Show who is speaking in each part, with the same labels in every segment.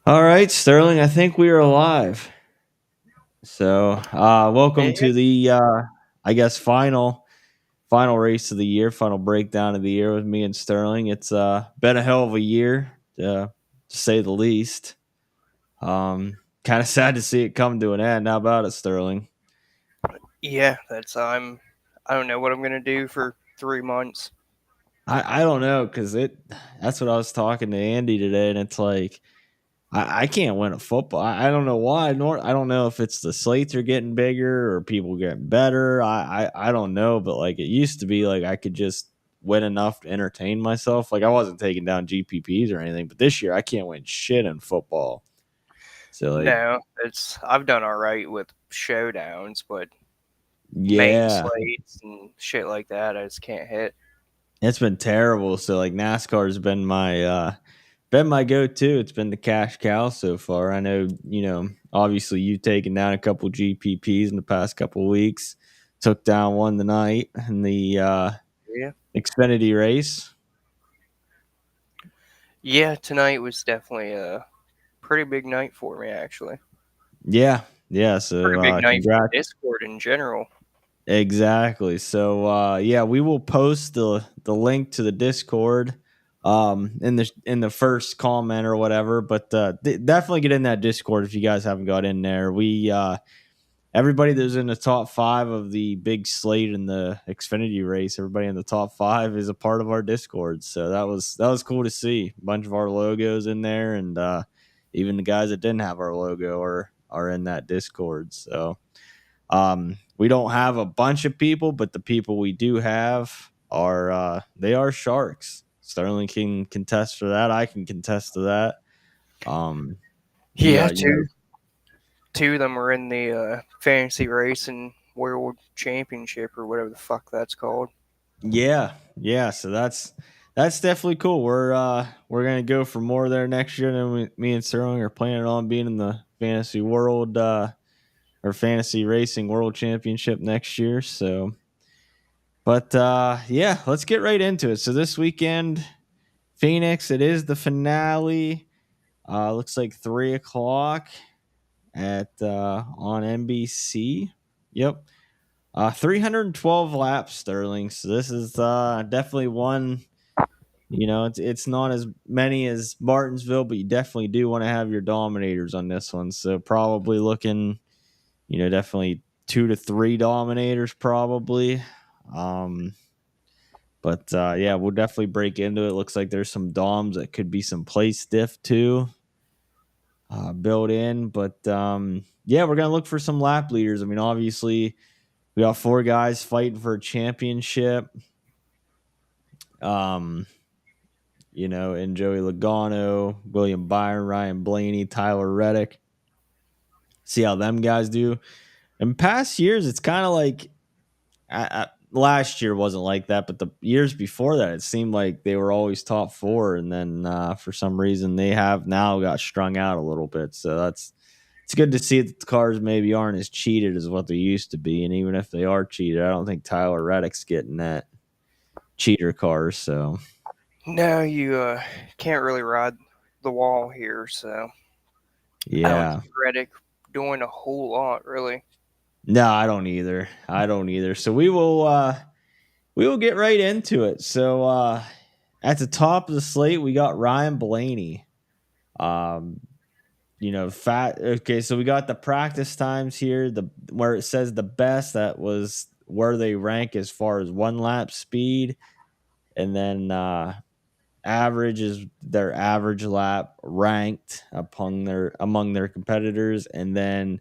Speaker 1: All right, Sterling, I think we are live. So, welcome
Speaker 2: Yeah,
Speaker 1: to the I guess final race of the year, final breakdown of the year with me and Sterling. It's been a hell of a year, to say the least. Kind of sad to see it come to an end. How about it, Sterling?
Speaker 2: yeah, that's I don't know what I'm gonna do for 3 months.
Speaker 1: I don't know because that's what I was talking to Andy today, and it's like I can't win a football. I don't know why. Nor I don't know if it's the slates are getting bigger or people getting better. I don't know, but like it used to be, like I could just win enough to entertain myself. Like I wasn't taking down GPPs or anything, but this year I can't win shit in football. So like,
Speaker 2: No, it's I've done all right with showdowns, but main
Speaker 1: yeah,
Speaker 2: slates and shit like that, I just can't hit.
Speaker 1: it's been terrible. So like NASCAR's been my go-to. It's been the cash cow so far. I know, obviously you've taken down a couple GPPs in the past couple weeks. Took down one tonight in the
Speaker 2: Yeah,
Speaker 1: Xfinity race.
Speaker 2: yeah. Tonight was definitely a pretty big night for me, actually.
Speaker 1: Yeah, yeah. So
Speaker 2: Pretty big night for
Speaker 1: congrats.
Speaker 2: Discord in general.
Speaker 1: Exactly. So yeah, we will post the link to the Discord in the first comment or whatever. But definitely get in that Discord if you guys haven't got in there. We everybody that's in the top five of the big slate in the Xfinity race, everybody in the top five is a part of our Discord. So that was cool to see. A bunch of our logos in there, and even the guys that didn't have our logo are in that Discord. So we don't have a bunch of people, but the people we do have are they are sharks. Sterling can contest for that. I can contest to that. Um, we
Speaker 2: Yeah,
Speaker 1: are,
Speaker 2: two of them were in the fantasy race and world championship or whatever the fuck that's called.
Speaker 1: yeah, yeah. So that's definitely cool. We're gonna go for more there next year. And me and Sterling are planning on being in the fantasy world or fantasy racing world championship next year. So, but yeah, let's get right into it. So this weekend, Phoenix. It is the finale. Looks like 3 o'clock at on NBC. Yep. 312 laps, Sterling. So this is definitely one. It's not as many as Martinsville, but you definitely do want to have your dominators on this one. So probably looking, definitely 2 to 3 dominators probably. Um, but yeah, we'll definitely break into it. Looks like there's some DOMs that could be some play stiff too, built in. But yeah, we're gonna look for some lap leaders. I mean, obviously, we got 4 guys fighting for a championship. Um, and Joey Logano, William Byron, Ryan Blaney, Tyler Reddick. See how them guys do. In past years, it's kind of like last year wasn't like that, but the years before that, it seemed like they were always top 4, and then for some reason they have now got strung out a little bit. So it's good to see that the cars maybe aren't as cheated as what they used to be, and even if they are cheated, I don't think Tyler Reddick's getting that cheater cars. So
Speaker 2: No, you can't really ride the wall here, so I don't
Speaker 1: yeah,
Speaker 2: see Reddick doing a whole lot, really.
Speaker 1: no, I don't either. I don't either. So we will get right into it. So at the top of the slate, we got Ryan Blaney. Um, fat. Okay, so we got the practice times here. The where it says the best, that was where they rank as far as one lap speed, and then average is their average lap ranked among their competitors, and then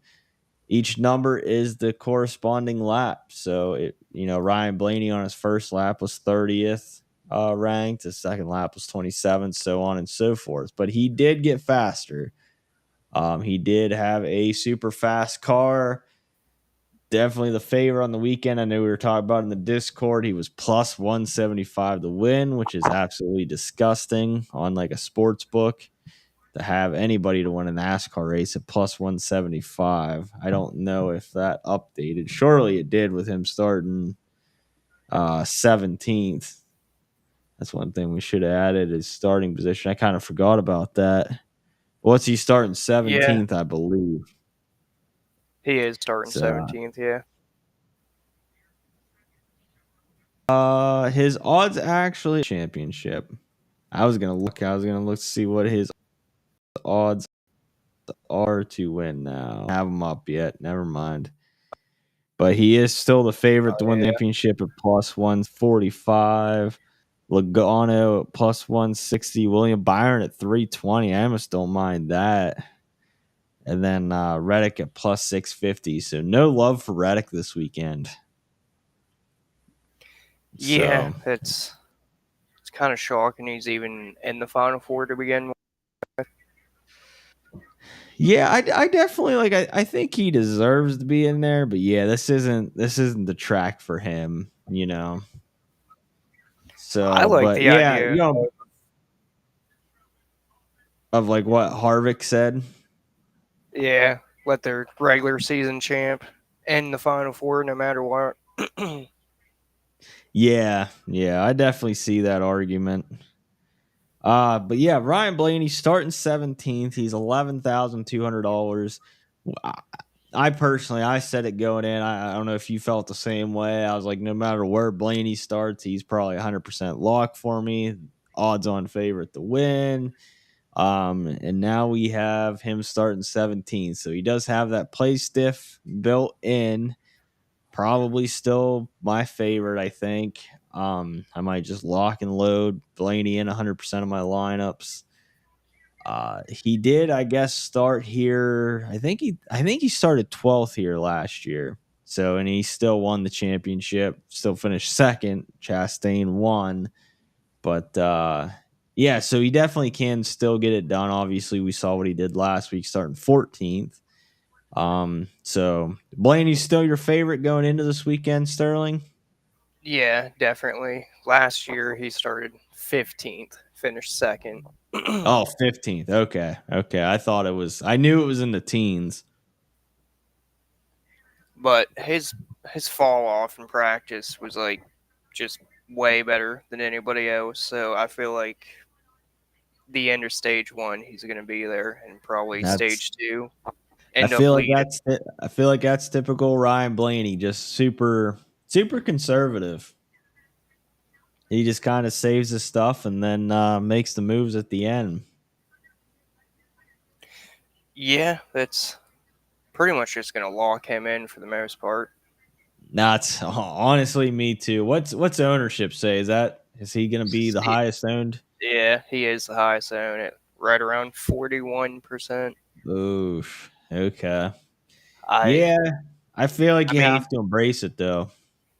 Speaker 1: each number is the corresponding lap. So Ryan Blaney on his first lap was 30th ranked. His second lap was 27th, so on and so forth. But he did get faster. He did have a super fast car. Definitely the favorite on the weekend. I know we were talking about in the Discord. He was plus 175 to win, which is absolutely disgusting on like a sports book to have anybody to win a NASCAR race at plus 175. I don't know if that updated. Surely it did with him starting 17th. That's one thing we should have added, his starting position. I kind of forgot about that. What's he starting
Speaker 2: Yeah,
Speaker 1: 17th, I believe.
Speaker 2: he is starting
Speaker 1: So
Speaker 2: 17th. Yeah.
Speaker 1: his odds actually championship. I was gonna look to see what his odds are to win now. Have him up yet. Never mind. But he is still the favorite to win the
Speaker 2: Yeah.
Speaker 1: championship at plus 145. Logano at plus 160. William Byron at 320. I almost don't mind that. And then Reddick at plus 650. So no love for Reddick this weekend.
Speaker 2: Yeah,
Speaker 1: So
Speaker 2: it's kind of shocking he's even in the final four to begin with.
Speaker 1: yeah, I definitely like. I think he deserves to be in there, but yeah, this isn't the track for him, you know.
Speaker 2: I
Speaker 1: So,
Speaker 2: like
Speaker 1: but
Speaker 2: the
Speaker 1: yeah,
Speaker 2: idea.
Speaker 1: of like what Harvick said.
Speaker 2: Yeah, let their regular season champ in the final four no matter what.
Speaker 1: Yeah, I definitely see that argument. But yeah, Ryan Blaney starting 17th. He's $11,200. I personally, I said it going in. I don't know if you felt the same way. I was like, no matter where Blaney starts, he's probably 100% lock for me. Odds on favorite to win. And now we have him starting 17th. So he does have that play stiff built in. Probably still my favorite, I think. I might just lock and load Blaney in 100% of my lineups. He did, I guess, start here. I think he started 12th here last year. So, and he still won the championship. Still finished second. Chastain won, but yeah. So he definitely can still get it done. Obviously, we saw what he did last week, starting 14th. So Blaney's still your favorite going into this weekend, Sterling?
Speaker 2: Yeah, definitely. Last year he started 15th, finished second.
Speaker 1: Oh, 15th. Okay. Okay. I knew it was in the teens.
Speaker 2: But his fall off in practice was like just way better than anybody else. So I feel like the end of stage one, he's going to be there, and probably
Speaker 1: That's
Speaker 2: stage two
Speaker 1: I
Speaker 2: end up
Speaker 1: feel like
Speaker 2: leading.
Speaker 1: I feel like that's typical Ryan Blaney, just super conservative. He just kind of saves his stuff and then makes the moves at the end.
Speaker 2: Yeah, that's pretty much just going to lock him in for the most part.
Speaker 1: That's honestly me too. What's ownership say? Is he going to be the highest owned?
Speaker 2: Yeah, he is the highest owned at right around 41%.
Speaker 1: Oof. Okay.
Speaker 2: I
Speaker 1: Yeah, I feel like
Speaker 2: I
Speaker 1: you
Speaker 2: mean,
Speaker 1: have to embrace it though.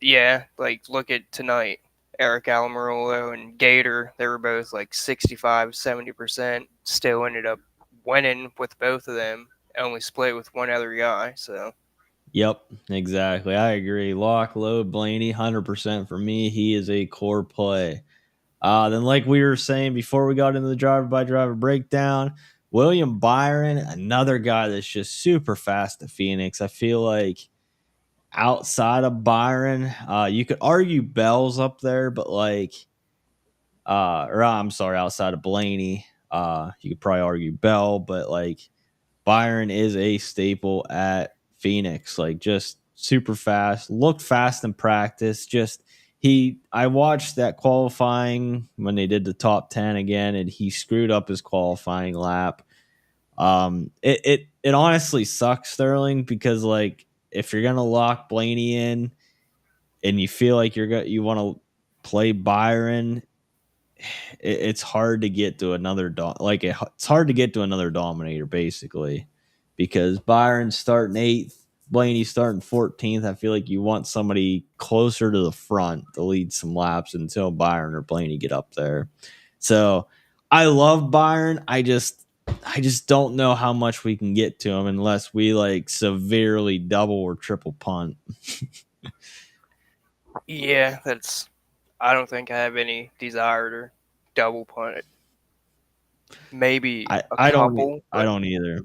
Speaker 2: yeah, like look at tonight. Eric Almirola and Gator, they were both like 65, 70%. Still ended up winning with both of them. Only split with one other guy. So,
Speaker 1: Yep, exactly. I agree. Lock, load, Blaney, 100% for me. He is a core play. Then, like we were saying before we got into the driver by driver breakdown, William Byron, another guy that's just super fast at Phoenix. I feel like outside of Byron, you could argue Bell's up there, but like, or I'm sorry, outside of Blaney, you could probably argue Bell, but like, Byron is a staple at Phoenix. Like just super fast, looked fast in practice. I watched that qualifying when they did the top 10 again, and he screwed up his qualifying lap. It honestly sucks, Sterling, because like if you're gonna lock Blaney in and you feel like you want to play Byron, it's hard to get to another it's hard to get to another dominator basically because Byron's starting 8th, Blaney's starting 14th. I feel like you want somebody closer to the front to lead some laps until Byron or Blaney get up there. So I love Byron. I just don't know how much we can get to him unless we like severely double or triple punt.
Speaker 2: yeah, that's. I don't think I have any desire to double punt it. Maybe
Speaker 1: I
Speaker 2: a
Speaker 1: I don't
Speaker 2: couple,
Speaker 1: I
Speaker 2: but
Speaker 1: don't either.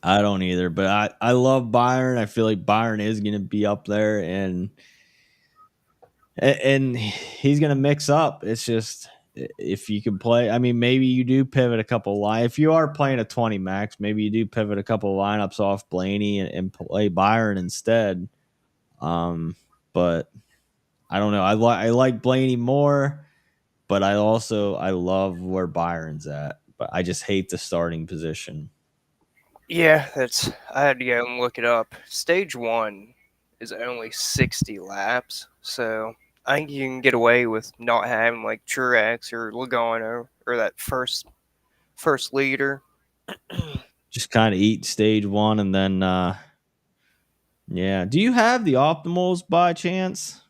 Speaker 1: I don't either, but I love Byron. I feel like Byron is going to be up there, and he's going to mix up. It's just if you can play, I mean, maybe you do pivot a couple line. If you are playing a 20 max, maybe you do pivot a couple lineups off Blaney and play Byron instead. But I don't know. I like Blaney more, but I love where Byron's at. But I just hate the starting position.
Speaker 2: Yeah, that's. I had to go and look it up. Stage one is only 60 laps, so I think you can get away with not having like Truex or Logano or that first leader.
Speaker 1: Just kind of eat stage one and then yeah. Do you have the optimals by chance?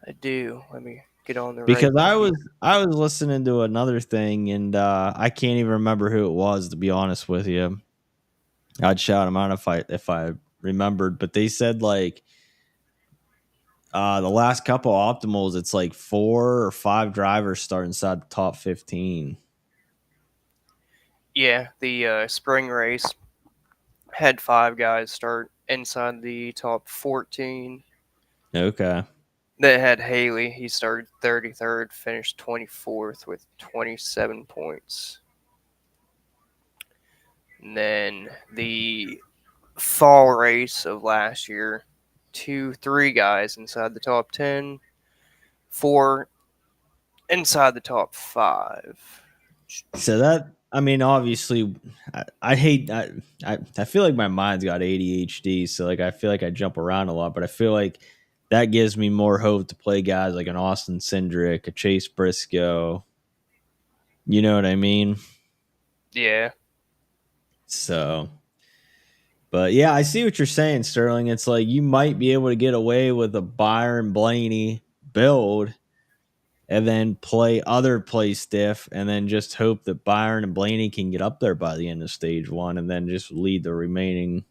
Speaker 2: I do. Let me get on the right
Speaker 1: Because
Speaker 2: page.
Speaker 1: I was listening to another thing and I can't even remember who it was to be honest with you. I'd shout them out if I remembered, but they said like the last couple optimals, it's like 4 or 5 drivers start inside the top 15.
Speaker 2: Yeah, the spring race had 5 guys start inside the top 14.
Speaker 1: Okay.
Speaker 2: They had Haley. He started 33rd, finished 24th with 27 points. And then the fall race of last year, 3 guys inside the top 10, 4 inside the top 5.
Speaker 1: So that I mean, obviously, I hate I feel like my mind's got ADHD, so like I feel like I jump around a lot, but I feel like that gives me more hope to play guys like an Austin Cindric, a Chase Briscoe. You know what I mean?
Speaker 2: Yeah.
Speaker 1: So, but yeah, I see what you're saying, Sterling. It's like you might be able to get away with a Byron Blaney build and then play stiff and then just hope that Byron and Blaney can get up there by the end of stage one and then just lead the remainder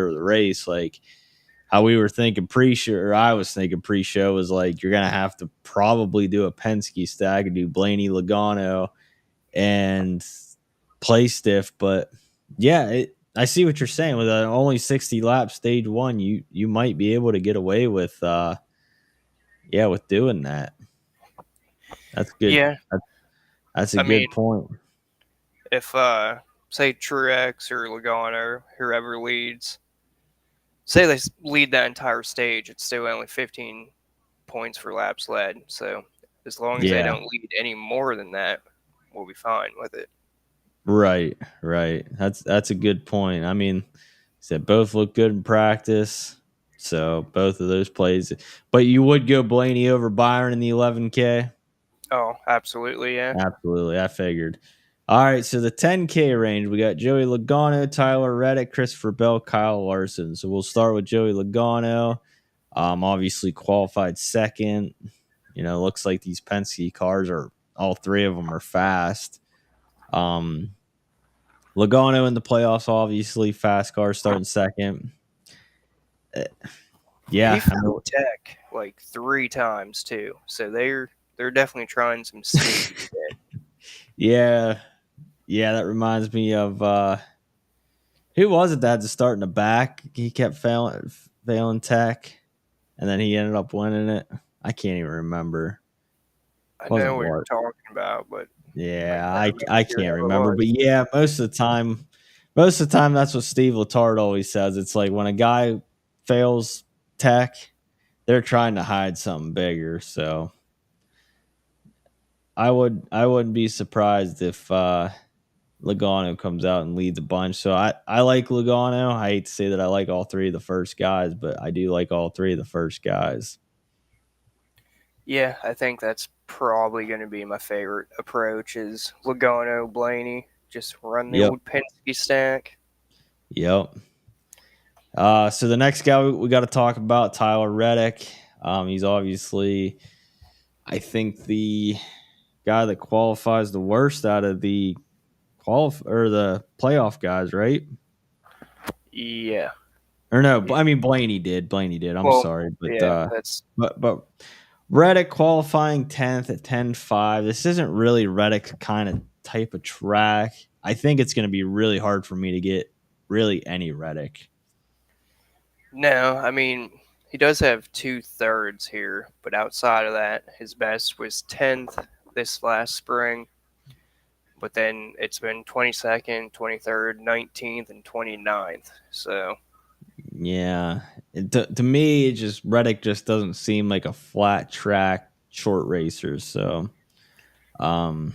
Speaker 1: of the race. Like how we were thinking pre-show, or I was thinking pre-show was like you're gonna have to probably do a Penske stack and do Blaney Logano and play stiff. But yeah, I see what you're saying with only 60 laps stage one. You might be able to get away with with doing that. That's good.
Speaker 2: Yeah.
Speaker 1: That's a
Speaker 2: I mean,
Speaker 1: good point.
Speaker 2: if, say, Truex or Logano, whoever leads, say they lead that entire stage, it's still only 15 points for laps led. So as long as they
Speaker 1: Yeah.
Speaker 2: don't lead any more than that, we'll be fine with it.
Speaker 1: Right. Right. That's a good point. I mean, said both look good in practice. So both of those plays. But you would go Blaney over Byron in the 11K?
Speaker 2: Oh, absolutely, yeah.
Speaker 1: Absolutely. I figured. All right. So the 10K range, we got Joey Logano, Tyler Reddick, Christopher Bell, Kyle Larson. So we'll start with Joey Logano. Obviously qualified second. You know, looks like these Penske cars are all three of them are fast. Um, Logano in the playoffs, obviously fast car starting second. Uh,
Speaker 2: He
Speaker 1: yeah, I
Speaker 2: found
Speaker 1: mean,
Speaker 2: tech like 3 times too, so they're definitely trying some sneaky shit.
Speaker 1: yeah, yeah. That reminds me of who was it that had to start in the back? He kept failing tech, and then he ended up winning it. I can't even remember.
Speaker 2: I
Speaker 1: Wasn't
Speaker 2: know what you're
Speaker 1: Wart.
Speaker 2: talking about, but I
Speaker 1: Yeah,
Speaker 2: can't
Speaker 1: I
Speaker 2: remember
Speaker 1: can't
Speaker 2: who it
Speaker 1: remember, but
Speaker 2: was.
Speaker 1: yeah, most of the time that's what Steve Letard always says. It's like when a guy fails tech, they're trying to hide something bigger. So I wouldn't be surprised if Logano comes out and leads a bunch. So I like Logano. I hate to say that I like all three of the first guys, but I do like all three of the first guys.
Speaker 2: Yeah, I think that's probably going to be my favorite approach is Logano Blaney. Just run the
Speaker 1: Yep.
Speaker 2: old Penske stack.
Speaker 1: Yep. So the next guy we got to talk about, Tyler Reddick. He's obviously, I think, the guy that qualifies the worst out of the or the playoff guys, right?
Speaker 2: Yeah.
Speaker 1: Or no,
Speaker 2: Yeah.
Speaker 1: I mean Blaney did. Blaney did. I'm
Speaker 2: Well,
Speaker 1: sorry,
Speaker 2: yeah, that's
Speaker 1: but Reddick qualifying 10th at 10.5. This isn't really Reddick kind of type of track. I think it's going to be really hard for me to get really any Reddick.
Speaker 2: no. I mean, He does have 2/3 here, but outside of that, his best was 10th this last spring. But then it's been 22nd, 23rd, 19th, and 29th. So
Speaker 1: Yeah. To me, it just Reddick just doesn't seem like a flat track short racer. So um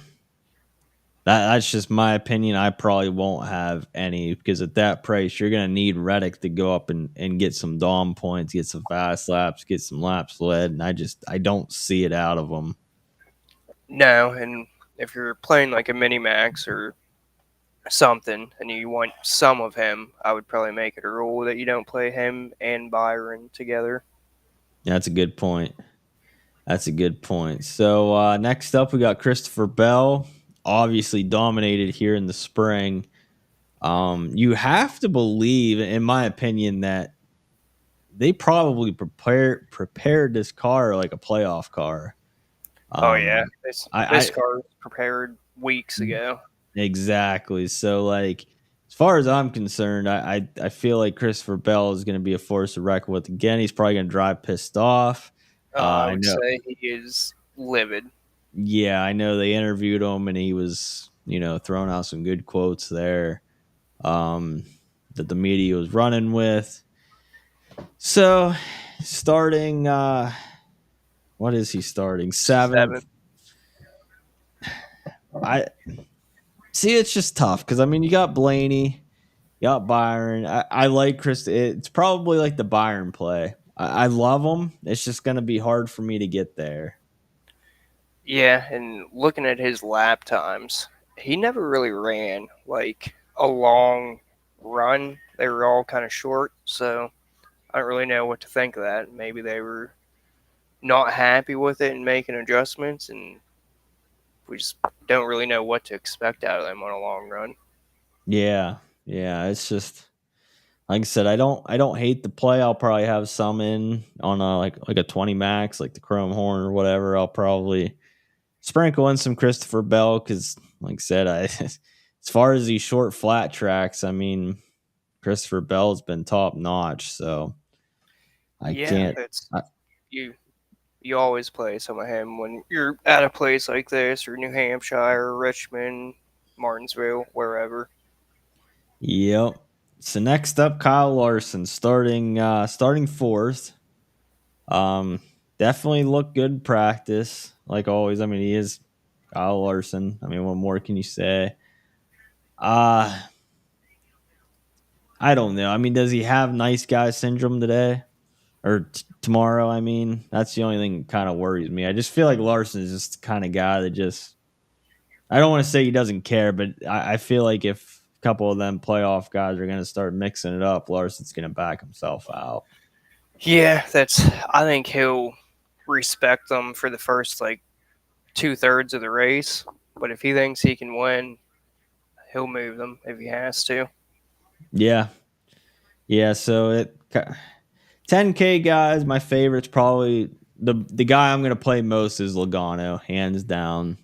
Speaker 1: that's just my opinion. I probably won't have any because at that price, you're gonna need Reddick to go up and get some Dom points, get some fast laps, get some laps led, and I don't see it out of him.
Speaker 2: no, and if you're playing like a mini max or something and you want some of him, I would probably make it a rule that you don't play him and Byron together.
Speaker 1: That's a good point. That's a good point. So next up, we got Christopher Bell. Obviously dominated here in the spring. You have to believe, in my opinion, that they probably prepared this car like a playoff car.
Speaker 2: Oh yeah,
Speaker 1: Um,
Speaker 2: this
Speaker 1: I
Speaker 2: car was prepared weeks ago.
Speaker 1: exactly. So like, as far as I'm concerned, I feel like Christopher Bell is going to be a force to reckon with again. He's probably going to drive pissed off.
Speaker 2: I
Speaker 1: I
Speaker 2: would
Speaker 1: know.
Speaker 2: say he is livid.
Speaker 1: Yeah, I know they interviewed him and he was, throwing out some good quotes there um, that the media was running with. So, starting, what is he starting?
Speaker 2: Seven.
Speaker 1: Seventh. I see. It's just tough because I mean, you got Blaney, you got Byron. I like Chris. It's probably like the Byron play. I love him. It's just gonna be hard for me to get there.
Speaker 2: Yeah, and looking at his lap times, he never really ran like a long run. They were all kind of short, so I don't really know what to think of that. Maybe they were not happy with it and making adjustments, and we just don't really know what to expect out of them on a long run.
Speaker 1: Yeah, yeah. It's just like I said. I don't hate the play. I'll probably have some in on a like a 20 max, like the Chrome Horn or whatever. I'll probably sprinkle in some Christopher Bell because, like I said, as far as these short flat tracks, I mean, Christopher Bell's been top notch. So I
Speaker 2: Yeah,
Speaker 1: can't.
Speaker 2: it's
Speaker 1: I,
Speaker 2: you. You always play some of him when you're at a place like this, or New Hampshire, Richmond, Martinsville, wherever.
Speaker 1: yep. So next up, Kyle Larson starting fourth. Um, definitely looked good in practice, like always. I mean, he is Kyle Larson. I mean, what more can you say? Uh I don't know. I mean, does he have nice guy syndrome today or tomorrow? I mean, that's the only thing that kind of worries me. I just feel like Larson is just the kind of guy that just. I don't want to say he doesn't care, but I feel like if a couple of them playoff guys are going to start mixing it up, Larson's going to back himself out.
Speaker 2: Yeah, that's. I think he'll respect them for the first like 2/3 of the race, but if he thinks he can win, he'll move them if he has to.
Speaker 1: Yeah, yeah. So 10K guys, my favorite's probably the guy I'm going to play most is Logano, hands down.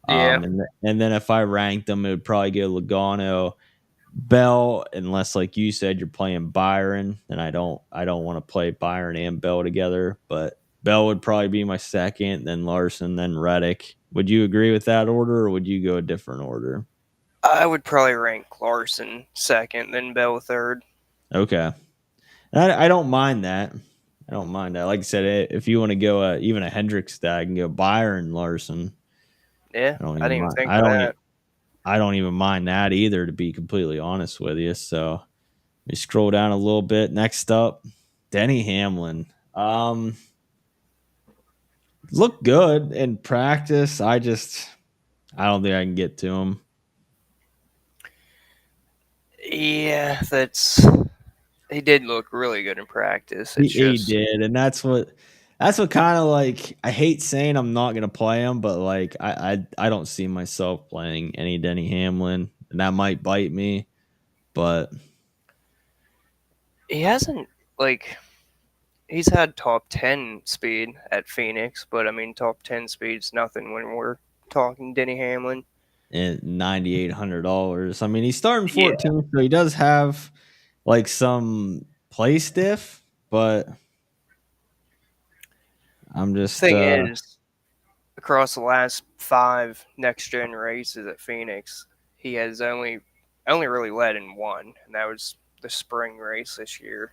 Speaker 2: Yeah,
Speaker 1: And then if I ranked them, it would probably go Logano, Bell, unless like you said you're playing Byron, and I don't want to play Byron and Bell together. But Bell would probably be my second, then Larson, then Reddick. Would you agree with that order, or would you go a different order?
Speaker 2: I would probably rank Larson second, then Bell third.
Speaker 1: Okay, and I don't mind that. I don't mind that. Like I said, if you want to go even a Hendrick stack and go Byron Larson,
Speaker 2: Yeah,
Speaker 1: I don't
Speaker 2: I
Speaker 1: even
Speaker 2: didn't even
Speaker 1: mind.
Speaker 2: think of that.
Speaker 1: I don't even mind that either, to be completely honest with you. So we scroll down a little bit. Next up, Denny Hamlin. Looked good in practice. I don't think I can get to him.
Speaker 2: Yeah, that's. He did look really good in practice. It's
Speaker 1: He
Speaker 2: just.
Speaker 1: did, and that's what kind of like I hate saying I'm not gonna play him, but like I don't see myself playing any Denny Hamlin, and that might bite me. But
Speaker 2: He hasn't, like. He's had top 10 speed at Phoenix, but I mean, top 10 speed's nothing when we're talking Denny Hamlin.
Speaker 1: and $9,800. I mean, he's starting
Speaker 2: Yeah.
Speaker 1: 14, so he does have like some play stiff, but I'm just
Speaker 2: Thing is, across the last 5 next gen races at Phoenix, he has only really led in one, and that was the spring race this year.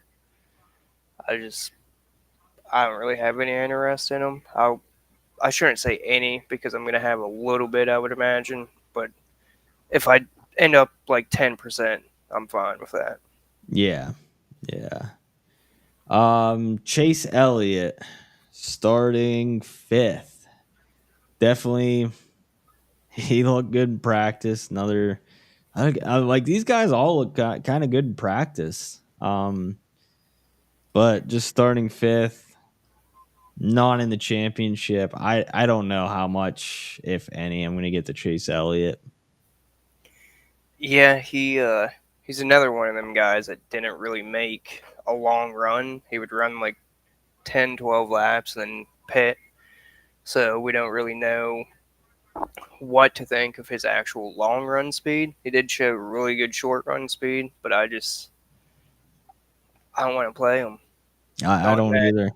Speaker 2: I just I don't really have any interest in him. I shouldn't say any because I'm gonna have a little bit, I would imagine. But if I end up like 10%, I'm fine with that.
Speaker 1: yeah, yeah. Chase Elliott starting fifth. Definitely, he looked good in practice. Like these guys all look kind of good in practice. But just starting fifth, not in the championship. I don't know how much, if any, I'm going to get to Chase Elliott.
Speaker 2: Yeah, he's another one of them guys that didn't really make a long run. He would run like 10, 12 laps and then pit. So we don't really know what to think of his actual long run speed. He did show really good short run speed, but I don't want to play him.
Speaker 1: I
Speaker 2: Not in
Speaker 1: don't
Speaker 2: that.
Speaker 1: either.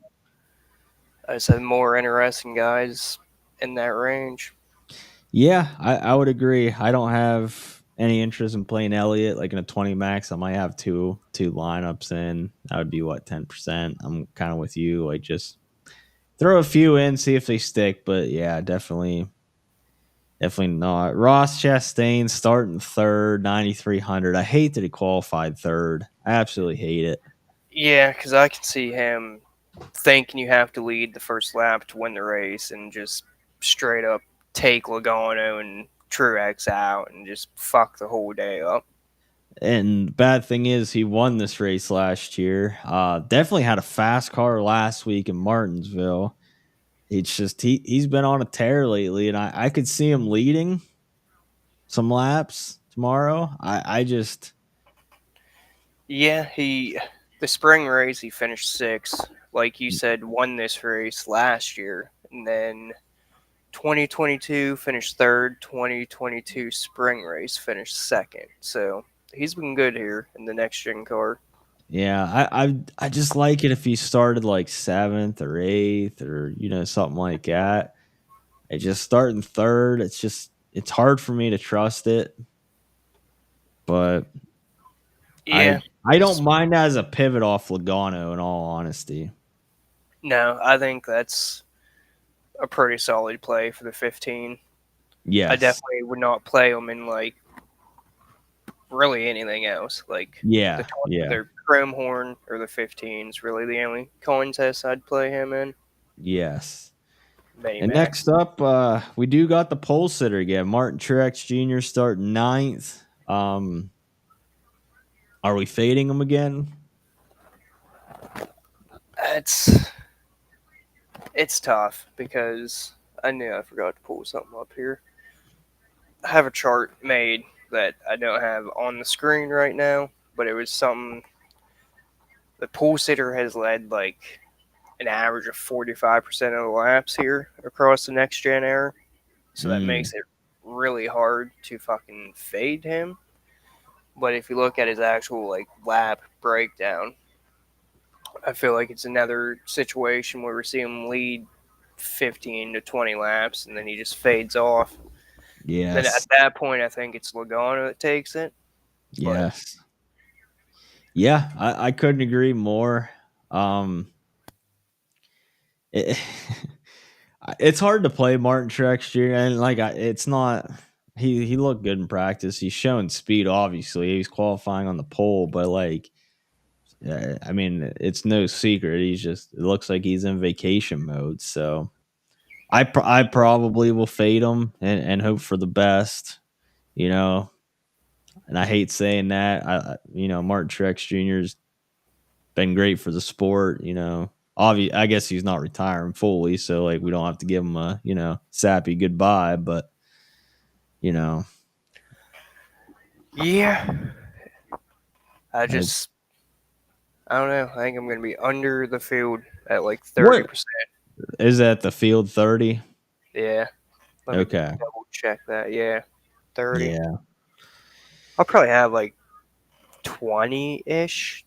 Speaker 2: I just have more interesting guys in that range.
Speaker 1: Yeah, I would agree. I don't have any interest in playing Elliott like in a 20 max. I might have two lineups in. That would be what, 10%. I'm kind of with you. Like just throw a few in, see if they stick. But yeah, definitely not. Ross Chastain starting third, 9,300. I hate that he qualified third. I absolutely hate it.
Speaker 2: Yeah, because I can see him thinking you have to lead the first lap to win the race and just straight up take Logano and Truex out and just fuck the whole day up.
Speaker 1: And bad thing is, he won this race last year. Definitely had a fast car last week in Martinsville. It's just he's been on a tear lately, and I could see him leading some laps tomorrow. I just
Speaker 2: Yeah, the spring race he finished sixth, like you said, won this race last year, and then 2022 finished third, 2022 spring race finished second. So he's been good here in the next gen car.
Speaker 1: yeah, I just like it if he started like seventh or eighth or something like that. I just starting third. It's hard for me to trust it, but I
Speaker 2: Yeah,
Speaker 1: I don't mind that as a pivot off Logano. In all honesty,
Speaker 2: no, I think that's a pretty solid play for the 15. I
Speaker 1: yes,
Speaker 2: definitely would not play him in like really anything else. Like the
Speaker 1: yeah,
Speaker 2: 20,
Speaker 1: yeah,
Speaker 2: the Chrome Horn or the 15 is really the only contest I'd play him in.
Speaker 1: yes.
Speaker 2: Mini
Speaker 1: And
Speaker 2: Max.
Speaker 1: next up, we do got the pole sitter again. Martin Truex Jr. starting ninth. Are we fading him again?
Speaker 2: It's it's tough because I knew I forgot to pull something up here. I have a chart made that I don't have on the screen right now, but it was something the pool sitter has led like an average of 45% of the laps here across the next gen era. So that
Speaker 1: Mm,
Speaker 2: makes it really hard to fucking fade him. But if you look at his actual like lap breakdown, I feel like it's another situation where we see him lead 15 to 20 laps and then he just fades off. Then at
Speaker 1: yes,
Speaker 2: that point, I think it's Logano that takes it. But
Speaker 1: yes, yeah. I couldn't agree more. Um, it, it's hard to play Martin Truex Jr. and it's not. He looked good in practice. He's showing speed. Obviously, he's qualifying on the pole, but I mean, it's no secret. It looks like he's in vacation mode. So I probably will fade him and hope for the best, you know. And I hate saying that. Martin Truex Jr.'s been great for the sport, I guess he's not retiring fully, so like we don't have to give him a, sappy goodbye, but you know,
Speaker 2: yeah, I
Speaker 1: I,
Speaker 2: just I don't know. I think I'm gonna be under the field at like
Speaker 1: what
Speaker 2: 30%.
Speaker 1: is that the field 30?
Speaker 2: Yeah, let me
Speaker 1: Okay.
Speaker 2: double check that. Yeah, 30.
Speaker 1: Yeah.
Speaker 2: I'll probably have like 20 ish.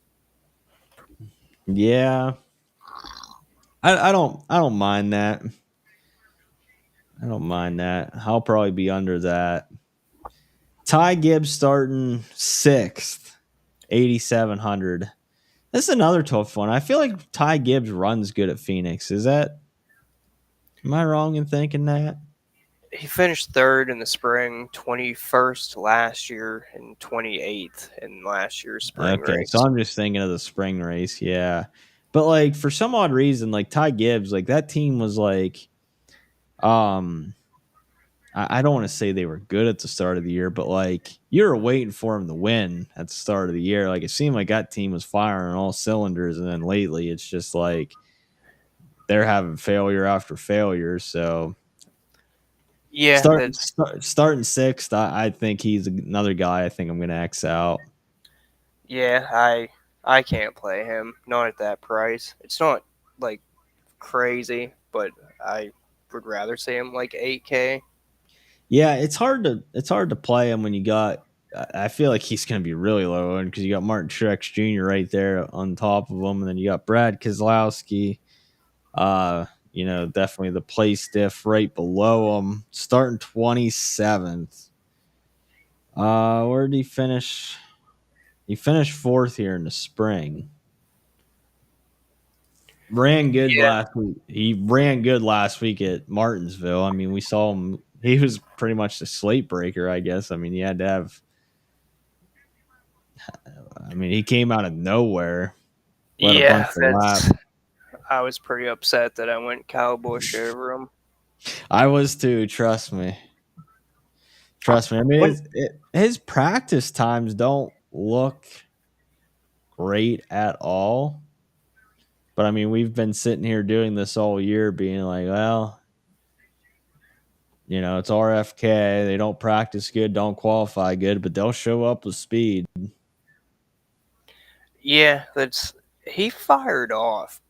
Speaker 1: Yeah. I don't mind that. I don't mind that. I'll probably be under that. Ty Gibbs starting sixth, 8,700. This is another tough one. I feel like Ty Gibbs runs good at Phoenix. Am I wrong in thinking that?
Speaker 2: He finished third in the spring, 21st last year, and 28th in last year's spring
Speaker 1: Okay, so
Speaker 2: race.
Speaker 1: I'm just thinking of the spring race, yeah. But like for some odd reason, like Ty Gibbs, like that team was like, um, I don't want to say they were good at the start of the year, but like you were waiting for him to win at the start of the year. Like it seemed like that team was firing on all cylinders, and then lately it's just like they're having failure after failure. So
Speaker 2: Yeah, that's
Speaker 1: starting sixth, I think he's another guy. I think I'm going to X out.
Speaker 2: yeah. I can't play him. Not at that price. It's not like crazy, but I would rather see him like 8K.
Speaker 1: Yeah, it's hard to play him when you got. I feel like he's going to be really low because you got Martin Truex Jr. right there on top of him, and then you got Brad Keselowski. Definitely the play stiff right below him, starting 27th. Where did he finish? He finished fourth here in the spring. Ran good
Speaker 2: Yeah,
Speaker 1: last week. He ran good last week at Martinsville. I mean, we saw him. He was pretty much the slate breaker, I guess. I mean, he had to have. I mean, he came out of nowhere, led a bunch
Speaker 2: yeah.
Speaker 1: of laps.
Speaker 2: That's. I was pretty upset that I went Kyle Busch over him.
Speaker 1: I was too. Trust me. Trust me. I mean,
Speaker 2: When
Speaker 1: his practice times don't look great at all. But I mean, we've been sitting here doing this all year, being like, well, it's RFK. They don't practice good, don't qualify good, but they'll show up with speed.
Speaker 2: yeah, that's he fired off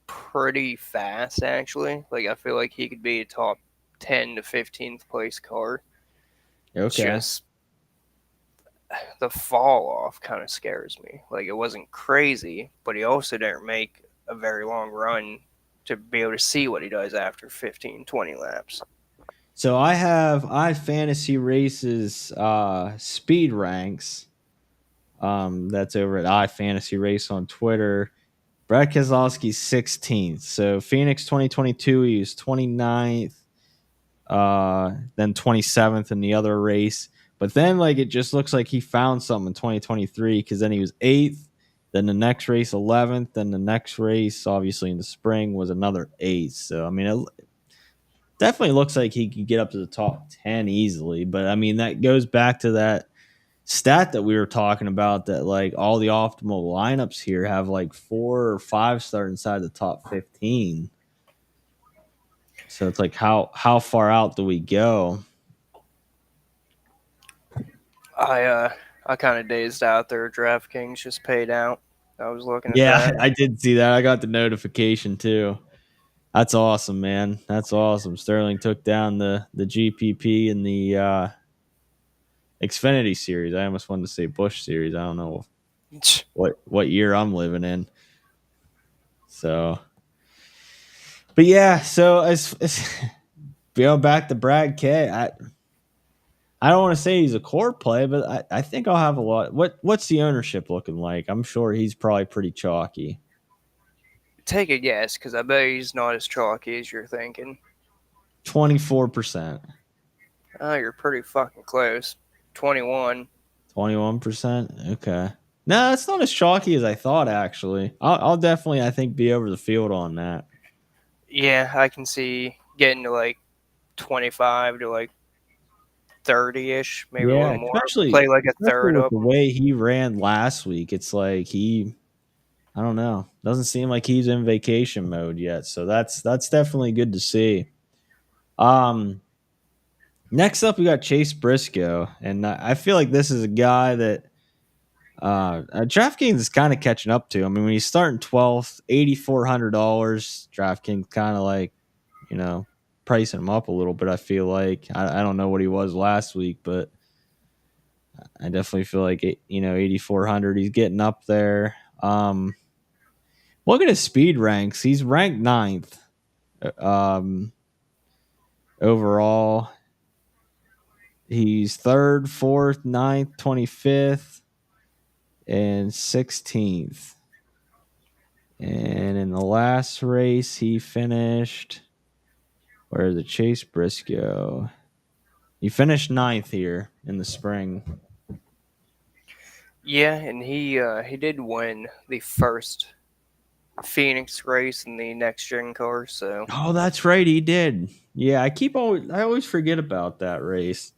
Speaker 2: pretty fast actually. Like I feel like he could be a top 10 to 15th place car. It's
Speaker 1: Okay.
Speaker 2: just the fall off kind of scares me. Like it wasn't crazy, but he also didn't make a very long run to be able to see what he does after 15, 20 laps.
Speaker 1: So I fantasy races speed ranks. That's over at iFantasy Race on Twitter. Brad Keselowski's 16th. So Phoenix 2022, he was 29th, then 27th in the other race. But then like it just looks like he found something in 2023 because then he was 8th. Then the next race 11th. Then the next race, obviously in the spring, was another 8th. So I mean, it definitely looks like he could get up to the top 10 easily. But I mean, that goes back to that stat that we were talking about that like all the optimal lineups here have like 4 or 5 start inside the top 15. So it's like how far out do we go?
Speaker 2: I kind of dazed out there. Draftkings just paid out. I was looking at
Speaker 1: Yeah,
Speaker 2: that.
Speaker 1: I did see that. I got the notification too. That's awesome, man. That's awesome. Sterling took down the GPP in the Xfinity series. I almost wanted to say Bush series. I don't know what year I'm living in. So, but yeah. So as back to Brad K. I don't want to say he's a core play, but I think I'll have a lot. What's the ownership looking like? I'm sure he's probably pretty chalky.
Speaker 2: Take a guess, because I bet he's not as chalky as you're thinking.
Speaker 1: 24%.
Speaker 2: Oh, you're pretty fucking close. 21.
Speaker 1: 21%. Okay. No, it's not as chalky as I thought. Actually, I'll definitely I think be over the field on that.
Speaker 2: Yeah, I can see getting to like 25 to like 30 ish, maybe a
Speaker 1: Yeah,
Speaker 2: little more.
Speaker 1: especially
Speaker 2: Play like a
Speaker 1: especially
Speaker 2: third
Speaker 1: with
Speaker 2: of
Speaker 1: the
Speaker 2: them.
Speaker 1: way he ran last week. It's like I don't know. Doesn't seem like he's in vacation mode yet. So that's definitely good to see. Um, Next up we got Chase Briscoe, and I feel like this is a guy that DraftKings is kind of catching up to. I mean, when he's starting 12th, $8,400, DraftKings kind of like pricing him up a little bit. I feel like I don't know what he was last week, but I definitely feel like 8,400. He's getting up there. Look at his speed ranks. He's ranked ninth um, overall. He's third, fourth, ninth, 25th, and 16th. And in the last race, he finished. Where did Chase Briscoe? He finished ninth here in the spring.
Speaker 2: Yeah, and he did win the first Phoenix race in the next gen car. So
Speaker 1: Oh, that's right, he did. Yeah, I always forget about that race.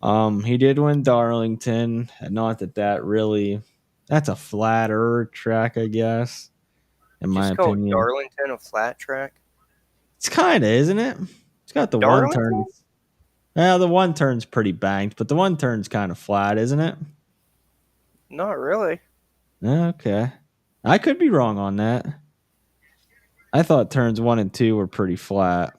Speaker 1: He did win Darlington. Not that that really, that's a flatter track, I guess, in my
Speaker 2: just call
Speaker 1: opinion.
Speaker 2: Darlington a flat track.
Speaker 1: It's kind of, isn't it? It's got the one
Speaker 2: Darlington?
Speaker 1: turn. Yeah, the one turn's pretty banked, but the one turn's kind of flat, isn't it?
Speaker 2: Not really.
Speaker 1: Okay. I could be wrong on that. I thought turns 1 and 2 were pretty flat.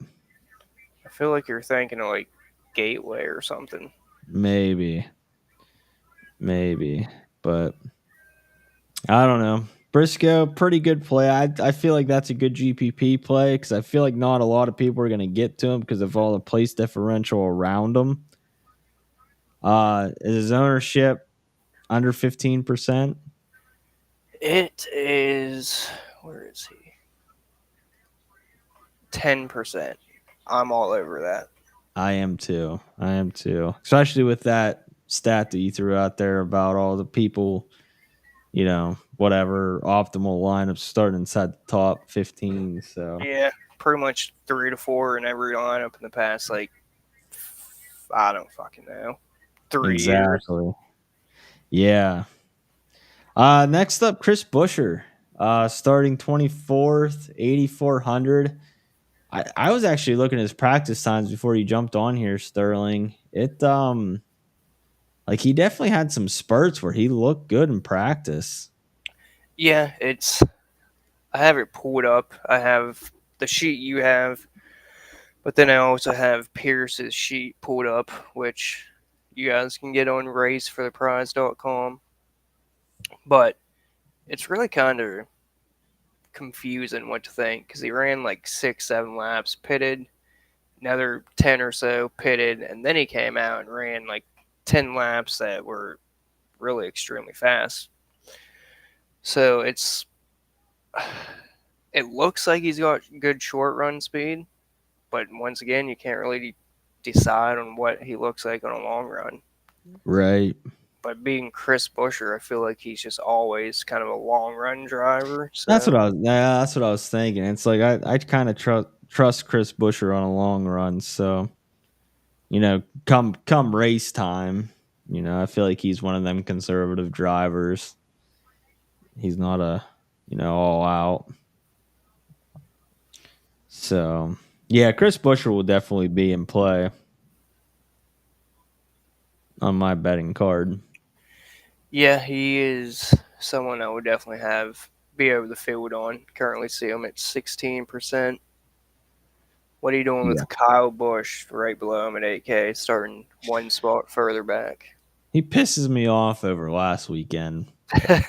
Speaker 2: I feel like you're thinking of like Gateway or something.
Speaker 1: Maybe. Maybe. But I don't know. Briscoe, pretty good play. I feel like that's a good GPP play because I feel like not a lot of people are going to get to him because of all the place differential around him. Is his ownership under 15%?
Speaker 2: It is. Where is he? 10%. I'm all over that.
Speaker 1: I am too. I am too. Especially with that stat that you threw out there about all the people, whatever optimal lineups starting inside the top 15. So
Speaker 2: Yeah, pretty much 3 to 4 in every lineup in the past, like, I don't fucking know, 3 years.
Speaker 1: exactly. Yeah. Next up, Chris Buescher, starting 24th, 8,400. I was actually looking at his practice times before he jumped on here, Sterling. Like he definitely had some spurts where he looked good in practice.
Speaker 2: Yeah, it's. I have it pulled up. I have the sheet you have, but then I also have Pierce's sheet pulled up, which you guys can get on racefortheprize.com. But it's really kind of confusing what to think because he ran like 6, 7 laps, pitted, another 10 or so, pitted, and then he came out and ran like 10 laps that were really extremely fast. So it looks like he's got good short run speed, but once again, you can't really decide on what he looks like on a long run.
Speaker 1: Right.
Speaker 2: But being Chris Buescher, I feel like he's just always kind of a long run driver.
Speaker 1: That's
Speaker 2: So
Speaker 1: what I was. Yeah, that's what I was thinking. It's like I kind of trust Chris Buescher on a long run. So come race time, I feel like he's one of them conservative drivers. He's not all out. So yeah, Chris Buescher will definitely be in play on my betting card.
Speaker 2: yeah, he is someone I would definitely have be over the field on. Currently see him at 16%. What are you doing
Speaker 1: Yeah,
Speaker 2: with Kyle Busch right below him at 8K, starting one spot further back?
Speaker 1: he pisses me off over last weekend.
Speaker 2: Yeah,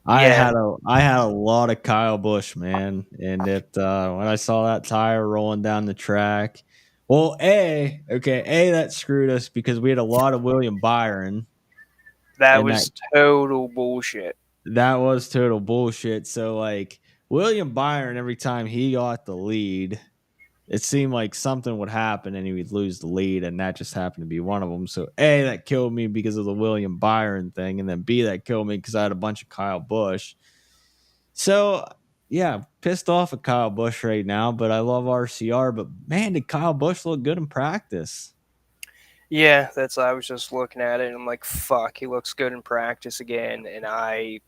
Speaker 1: I had a lot of Kyle Busch, man, and when I saw that tire rolling down the track, well, that screwed us because we had a lot of William Byron,
Speaker 2: that
Speaker 1: and that
Speaker 2: was total bullshit.
Speaker 1: that was total bullshit. So like William Byron, every time he got the lead, it seemed like something would happen and he would lose the lead, and that just happened to be one of them. So A, that killed me because of the William Byron thing, and then B, that killed me because I had a bunch of Kyle Busch. So yeah, pissed off at Kyle Busch right now, but I love RCR. But man, did Kyle Busch look good in practice?
Speaker 2: Yeah, I was just looking at it and I'm like, fuck, he looks good in practice again, and I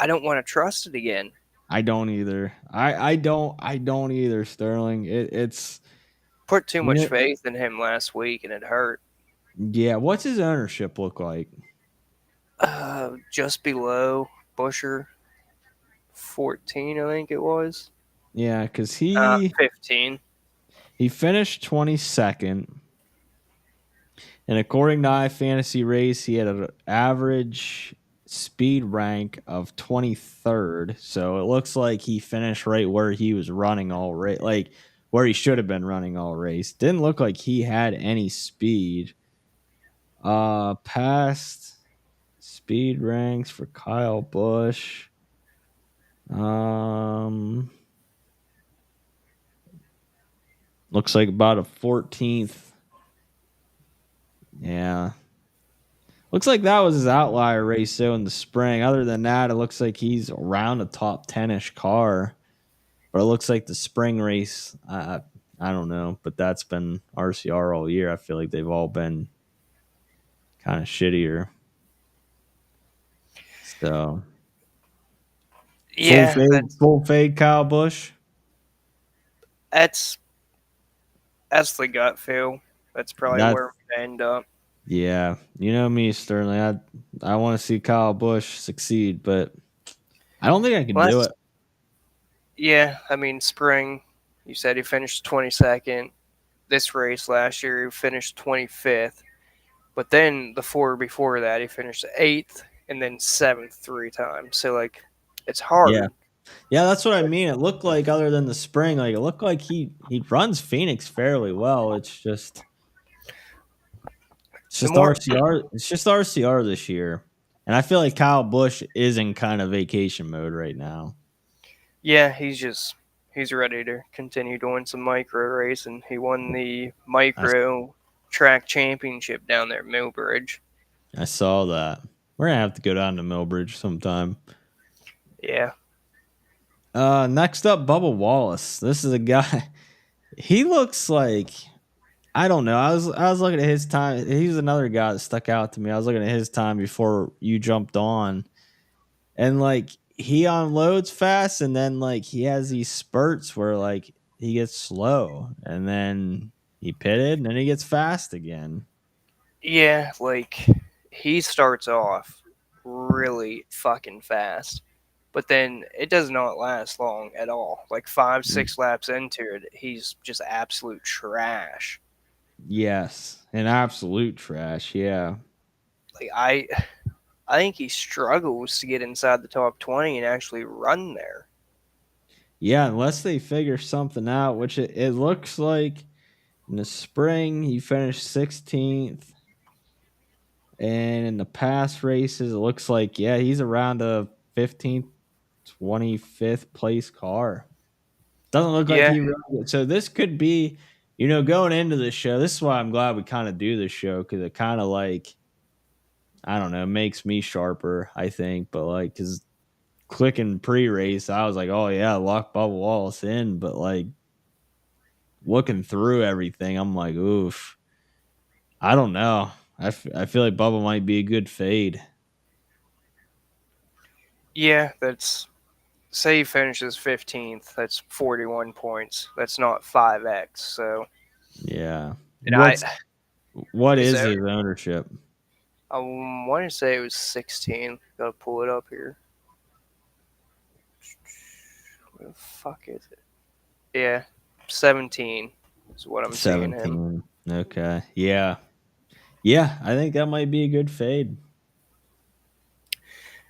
Speaker 2: don't want to trust it again.
Speaker 1: I don't either. I don't either, Sterling. It's
Speaker 2: Put too
Speaker 1: you
Speaker 2: much
Speaker 1: know,
Speaker 2: faith in him last week and it hurt.
Speaker 1: yeah. What's his ownership look like?
Speaker 2: Just below Busher, 14, I think it was.
Speaker 1: Yeah, because he
Speaker 2: 15.
Speaker 1: he finished 22nd, and according to iFantasy Race, he had an average speed rank of 23rd. So it looks like he finished right where he was running all race, like where he should have been running all race. Didn't look like he had any speed. Past speed ranks for Kyle Busch. Um, looks like about a 14th. Yeah. Looks like that was his outlier race though in the spring. Other than that, it looks like he's around a top 10-ish car. But it looks like the spring race, I don't know, but that's been RCR all year. I feel like they've all been kind of shittier. So
Speaker 2: Yeah,
Speaker 1: full fade, Kyle Busch.
Speaker 2: that's that's the gut feel. That's probably
Speaker 1: That's
Speaker 2: where we end up.
Speaker 1: yeah. You know me, Sterling. I want to see Kyle Busch succeed, but I don't think I can
Speaker 2: Well,
Speaker 1: do
Speaker 2: that's
Speaker 1: it.
Speaker 2: yeah. I mean, spring. You said he finished 22nd. This race last year, he finished 25th. But then the four before that, he finished eighth and then seventh three times. So like, it's
Speaker 1: Yeah.
Speaker 2: hard.
Speaker 1: Yeah, that's what I mean. It looked like other than the spring, like it looked like he runs Phoenix fairly well. It's
Speaker 2: The
Speaker 1: just
Speaker 2: more,
Speaker 1: RCR. It's just RCR this year. And I feel like Kyle Busch is in kind of vacation mode right now.
Speaker 2: yeah, he's ready to continue doing some micro racing. He won the
Speaker 1: I,
Speaker 2: micro track championship down there at Millbridge.
Speaker 1: I saw that. We're gonna have to go down to Millbridge sometime.
Speaker 2: Yeah,
Speaker 1: Next up, Bubba Wallace. This is a guy. He looks like I don't know. I was looking at his time. He's another guy that stuck out to me. I was looking at his time before you jumped on, and like he unloads fast, and then like he has these spurts where like he gets slow, and then he pitted, and then he gets fast again.
Speaker 2: yeah, like he starts off really fucking fast, but then it does not last long at all. Like five,
Speaker 1: Mm,
Speaker 2: 6 laps into it, he's just absolute trash.
Speaker 1: yes, an absolute trash. Yeah,
Speaker 2: Like I think he struggles to get inside the top 20 and actually run there.
Speaker 1: yeah. Unless they figure something out, which it looks like in the spring he finished 16th. And in the past races, it looks like, yeah, he's around a 15th, 25th place car. Doesn't look like
Speaker 2: Yeah,
Speaker 1: he really. So this could be, going into the show. This is why I'm glad we kind of do this show because it kind of like, I don't know, makes me sharper, I think. But like, because clicking pre race, I was like, oh, yeah, lock Bubba Wallace in. But like, looking through everything, I'm like, oof, I don't know. I feel like Bubba might be a good fade.
Speaker 2: yeah, that's say he finishes 15th, that's 41 points. That's not 5x. So,
Speaker 1: Yeah.
Speaker 2: and I
Speaker 1: What
Speaker 2: his
Speaker 1: is
Speaker 2: own,
Speaker 1: his ownership?
Speaker 2: I want to say it was 16. Gotta pull it up here. Where the fuck is it? Yeah, 17 is what I'm seeing him.
Speaker 1: 17. Okay. Yeah. Yeah, I think that might be a good fade.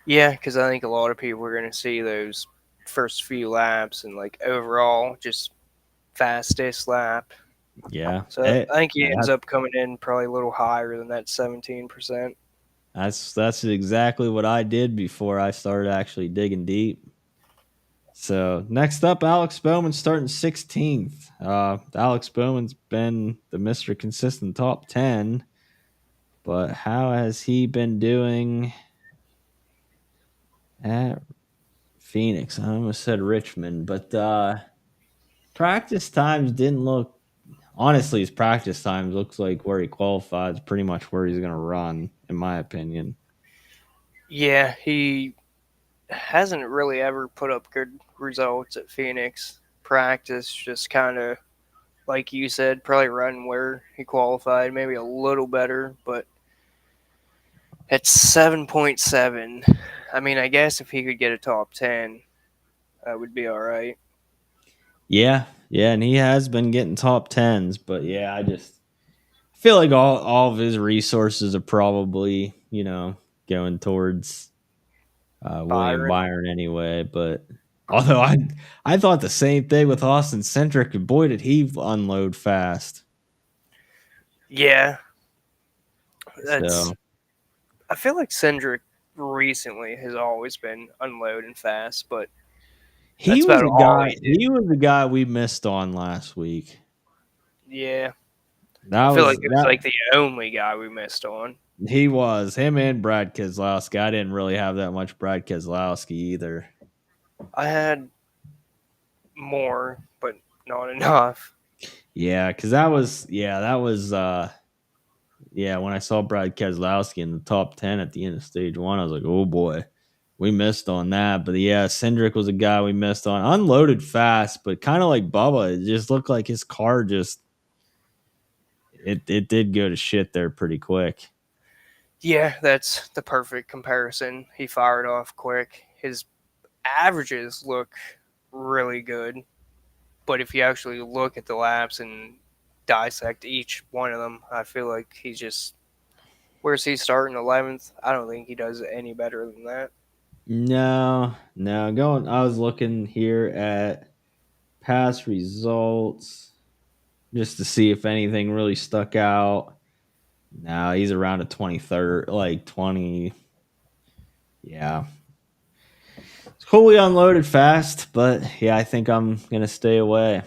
Speaker 2: Yeah, because I think a lot of people are going to see those first few laps and like overall just fastest lap.
Speaker 1: Yeah.
Speaker 2: So I think he ends
Speaker 1: That,
Speaker 2: up coming in probably a little higher than that 17%.
Speaker 1: that's exactly what I did before I started actually digging deep. So next up, Alex Bowman starting 16th. Alex Bowman's been the Mr. Consistent top 10, but how has he been doing at Phoenix? I almost said Richmond, but practice times didn't look. Honestly, his practice times looks like where he qualifies, pretty much where he's going to run, in my opinion.
Speaker 2: Yeah, he hasn't really ever put up good results at Phoenix. Practice just kind of, like you said, probably run where he qualified, maybe a little better, but at 7.7, I mean, I guess if he could get a top 10, that would be all right.
Speaker 1: Yeah, yeah, and he has been getting top tens, but yeah, I just feel like all of his resources are probably going towards William
Speaker 2: Byron.
Speaker 1: Byron anyway. But although I thought the same thing with Austin Cindric, and boy did he unload fast.
Speaker 2: Yeah, that's.
Speaker 1: So
Speaker 2: I feel like Cindric recently has always been unloading fast, but
Speaker 1: he
Speaker 2: that's
Speaker 1: was
Speaker 2: about
Speaker 1: a
Speaker 2: all
Speaker 1: guy.
Speaker 2: he did.
Speaker 1: He was the guy we missed on last week.
Speaker 2: Yeah,
Speaker 1: That
Speaker 2: I feel like
Speaker 1: was
Speaker 2: it was
Speaker 1: that.
Speaker 2: like the only guy we missed on.
Speaker 1: He was him and Brad Keselowski. I didn't really have that much Brad Keselowski either.
Speaker 2: I had more, but not enough.
Speaker 1: Yeah, because that was yeah, when I saw Brad Keselowski in the top 10 at the end of stage one, I was like, oh boy, we missed on that. But yeah, Cindric was a guy we missed on. Unloaded fast, but kind of like Bubba, it just looked like his car just it did go to shit there pretty quick.
Speaker 2: Yeah, that's the perfect comparison. He fired off quick. His averages look really good, but if you actually look at the laps and dissect each one of them, I feel like he's just where's he starting 11th? I don't think he does any better than that.
Speaker 1: No, no, going. I was looking here at past results just to see if anything really stuck out. No, he's around a 23rd, like 20. Yeah. It's coolly unloaded fast, but yeah, I think I'm going to stay away.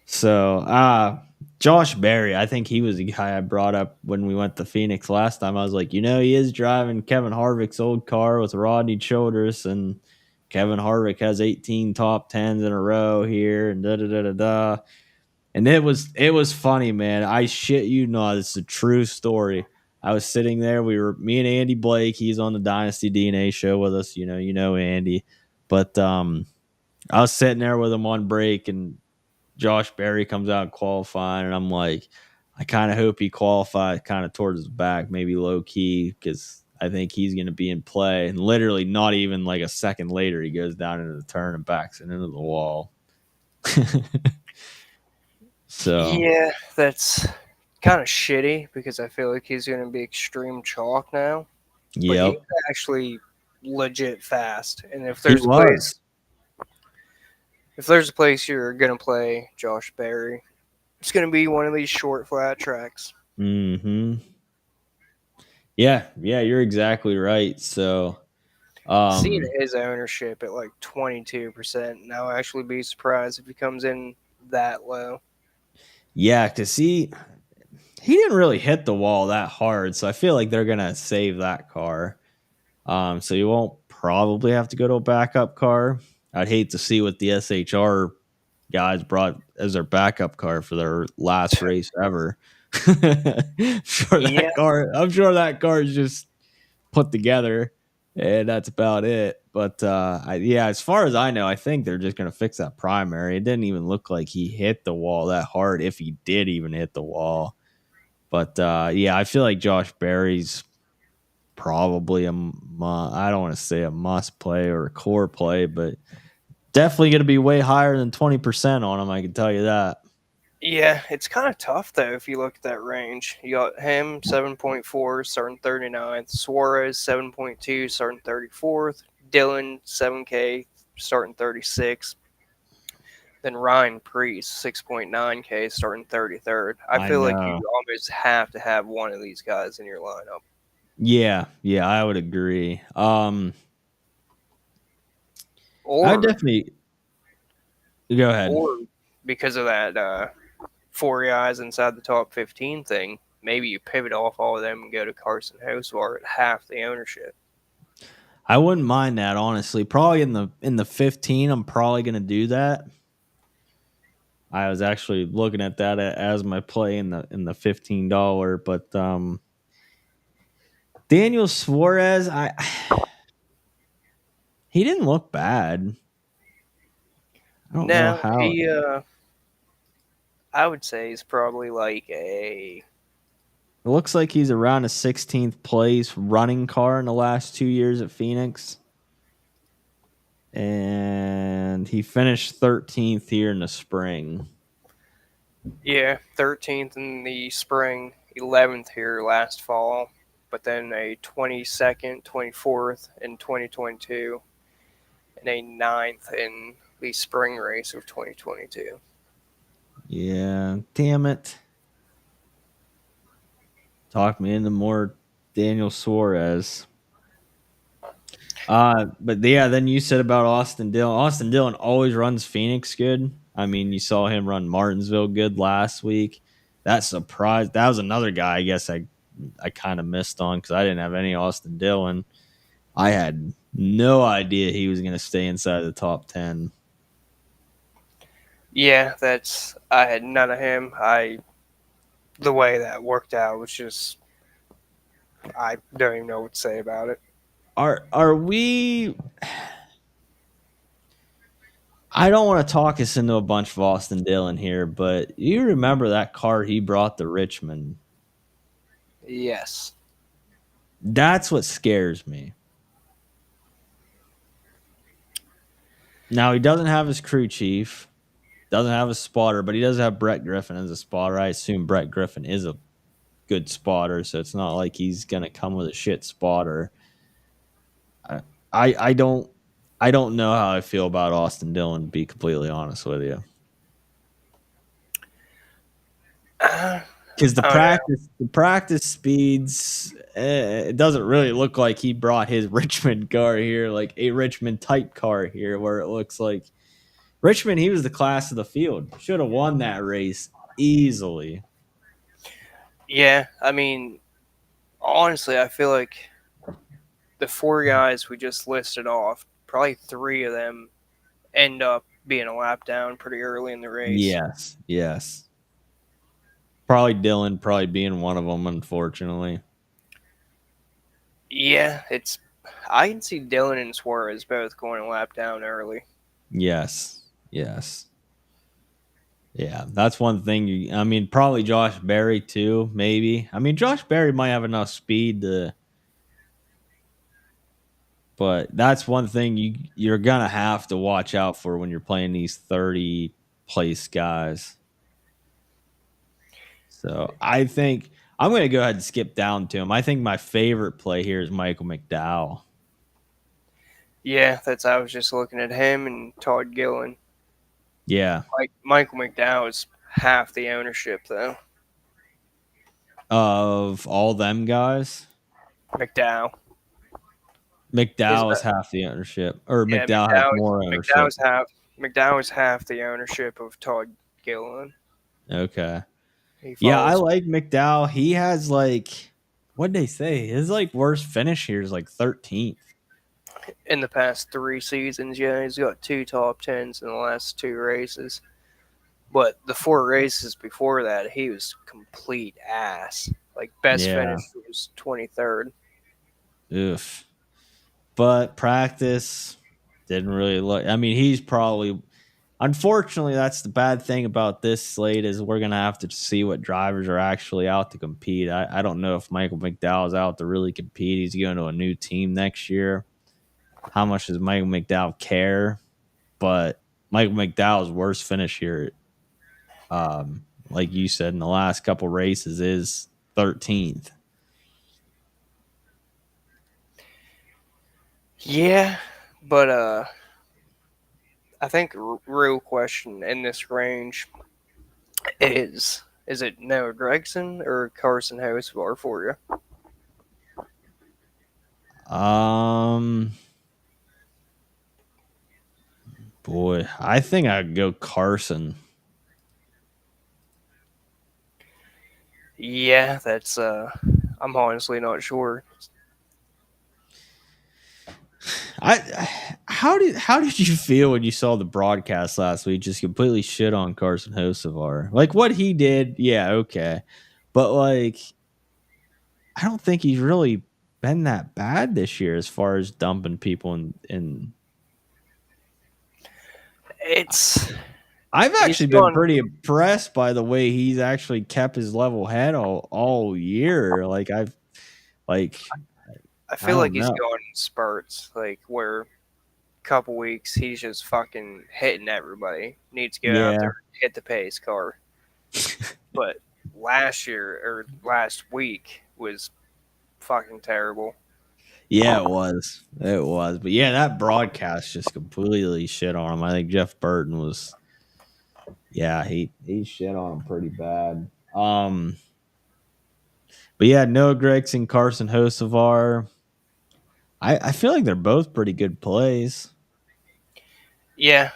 Speaker 1: So, Josh Berry, I think he was the guy I brought up when we went to Phoenix last time. I was like, he is driving Kevin Harvick's old car with Rodney Childress, and Kevin Harvick has 18 top tens in a row here, and da da da da da. And it was funny, man. I shit you not. It's a true story. I was sitting there. Me and Andy Blake. He's on the Dynasty DNA show with us. You know Andy. But I was sitting there with him on break, and Josh Berry comes out qualifying, and I'm like, I kind of hope he qualifies kind of towards the back, maybe low key, because I think he's going to be in play. And literally, not even like a second later, he goes down into the turn and backs it into the wall. So,
Speaker 2: Yeah, that's kind of shitty because I feel like he's going to be extreme chalk now. But he's
Speaker 1: yep,
Speaker 2: actually legit fast, and
Speaker 1: he was.
Speaker 2: if there's a place you're going to play Josh Berry, it's going to be one of these short flat tracks.
Speaker 1: Hmm. Yeah, yeah, you're exactly right. So,
Speaker 2: Seeing
Speaker 1: um,
Speaker 2: his ownership at like 22%, now I'll actually be surprised if he comes in that low.
Speaker 1: yeah, because he didn't really hit the wall that hard, so I feel like they're gonna save that car. So you won't probably have to go to a backup car. I'd hate to see what the SHR guys brought as their backup car for their last race ever.
Speaker 2: Yeah,
Speaker 1: I'm sure that car is just put together, and that's about it. But yeah, as far as I know, I think they're just gonna fix that primary. It didn't even look like he hit the wall that hard, if he did even hit the wall. But yeah, I feel like Josh Berry's probably I don't want to say a must play or a core play, but definitely going to be way higher than 20% on him. I can tell you that.
Speaker 2: yeah, it's kind of tough though if you look at that range. You got him 7.4 starting 39th, Suarez 7.2 starting 34th, Dylan 7K starting 36th, then Ryan Priest 6.9K starting 33rd. I
Speaker 1: I
Speaker 2: feel like you
Speaker 1: know.
Speaker 2: almost have to have one of these guys in your lineup.
Speaker 1: Yeah, yeah, I would agree. I would
Speaker 2: Or
Speaker 1: definitely go ahead.
Speaker 2: or because of that four guys inside the top 15 thing, maybe you pivot off all of them and go to Carson Hosvar at half the ownership.
Speaker 1: I wouldn't mind that honestly. Probably in the 15, I'm probably going to do that. I was actually looking at that as my play in the $15, but Daniel Suarez, he didn't look bad. I don't know
Speaker 2: Now
Speaker 1: how.
Speaker 2: he, I would say he's probably like a
Speaker 1: It looks like he's around a 16th place running car in the last 2 years at Phoenix. And he finished 13th here in the spring.
Speaker 2: 13th in the spring, 11th here last fall. but then a 22nd, 24th in 2022, and a ninth in the spring race of 2022.
Speaker 1: Yeah, damn it. Talk me into more Daniel Suarez. But yeah, then you said about Austin Dillon. Austin Dillon always runs Phoenix good. I mean, you saw him run Martinsville good last week. That surprise. That was another guy. I guess I kind of missed on because I didn't have any Austin Dillon. I had no idea he was going to stay inside the top 10.
Speaker 2: Yeah, that's I had none of him. The way that worked out was just I don't even know what to say about it.
Speaker 1: Are we? I don't want to talk us into a bunch of Austin Dillon here, but you remember that car he brought to Richmond?
Speaker 2: Yes.
Speaker 1: That's what scares me. Now he doesn't have his crew chief, doesn't have a spotter, but he does have Brett Griffin as a spotter. I assume Brett Griffin is a good spotter, so it's not like he's gonna come with a shit spotter. I I don't know how I feel about Austin Dillon. To be completely honest with you,
Speaker 2: I
Speaker 1: because
Speaker 2: don't know.
Speaker 1: the practice speeds, it doesn't really look like he brought his Richmond car here, like a Richmond type car here, where it looks like Richmond. He was the class of the field. Should have won that race easily.
Speaker 2: Yeah, I mean, honestly, I feel like the four guys we just listed off, probably three of them end up being a lap down pretty early in the race.
Speaker 1: Yes, yes. Probably Dylan, probably being one of them, unfortunately.
Speaker 2: Yeah, it's I can see Dylan and Suarez both going a lap down early.
Speaker 1: Yes, yes. Yeah, that's one thing. I mean, probably Josh Berry too, maybe. I mean, Josh Berry might have enough speed to, but that's one thing you're gonna have to watch out for when you're playing these 30 place guys. So I think I'm gonna go ahead and skip down to him. I think my favorite play here is Michael McDowell.
Speaker 2: Yeah, that's I was just looking at him and Todd Gillen.
Speaker 1: Yeah,
Speaker 2: Michael McDowell is half the ownership though.
Speaker 1: of all them guys.
Speaker 2: McDowell is
Speaker 1: McDowell is half the ownership, or
Speaker 2: yeah
Speaker 1: McDowell has more ownership.
Speaker 2: McDowell is half the ownership of Todd Gillen.
Speaker 1: Okay.
Speaker 2: He
Speaker 1: Yeah, I
Speaker 2: follows
Speaker 1: like McDowell. He has like, what'd they say? His like worst finish here is like 13th.
Speaker 2: in the past 3 seasons. Yeah, he's got two top tens in the last two races. But the four races before that, he was complete ass. Like best
Speaker 1: Yeah.
Speaker 2: finish was 23rd.
Speaker 1: Oof. But practice didn't really look. I mean, he's probably. Unfortunately, that's the bad thing about this slate is we're gonna have to see what drivers are actually out to compete. I don't know if Michael McDowell is out to really compete. He's going to a new team next year. How much does Michael McDowell care? But Michael McDowell's worst finish here, like you said, in the last couple races is 13th.
Speaker 2: Yeah, but I think real question in this range is it Noah Gregson or Carson Hocevar for you?
Speaker 1: Um, boy, I think I'd go Carson.
Speaker 2: Yeah, that's I'm honestly not sure.
Speaker 1: I how did you feel when you saw the broadcast last week? Just completely shit on Carson Hocevar. Like what he did, yeah, okay, but like I don't think he's really been that bad this year as far as dumping people in.
Speaker 2: It's
Speaker 1: I've
Speaker 2: he's
Speaker 1: actually been
Speaker 2: gone.
Speaker 1: pretty impressed by the way he's actually kept his level head all year. Like
Speaker 2: I
Speaker 1: I
Speaker 2: feel like
Speaker 1: don't
Speaker 2: he's
Speaker 1: know.
Speaker 2: gone in spurts, like where a couple weeks he's just fucking hitting everybody. Needs to get out
Speaker 1: Yeah.
Speaker 2: there, hit the pace car. But last year or last week was fucking terrible.
Speaker 1: Yeah, it was. It was. But yeah, that broadcast just completely shit on him. I think Jeff Burton was yeah, he shit on him pretty bad. But yeah, Noah Gregson, Carson Hocevar. I feel like they're both pretty good plays.
Speaker 2: Yeah,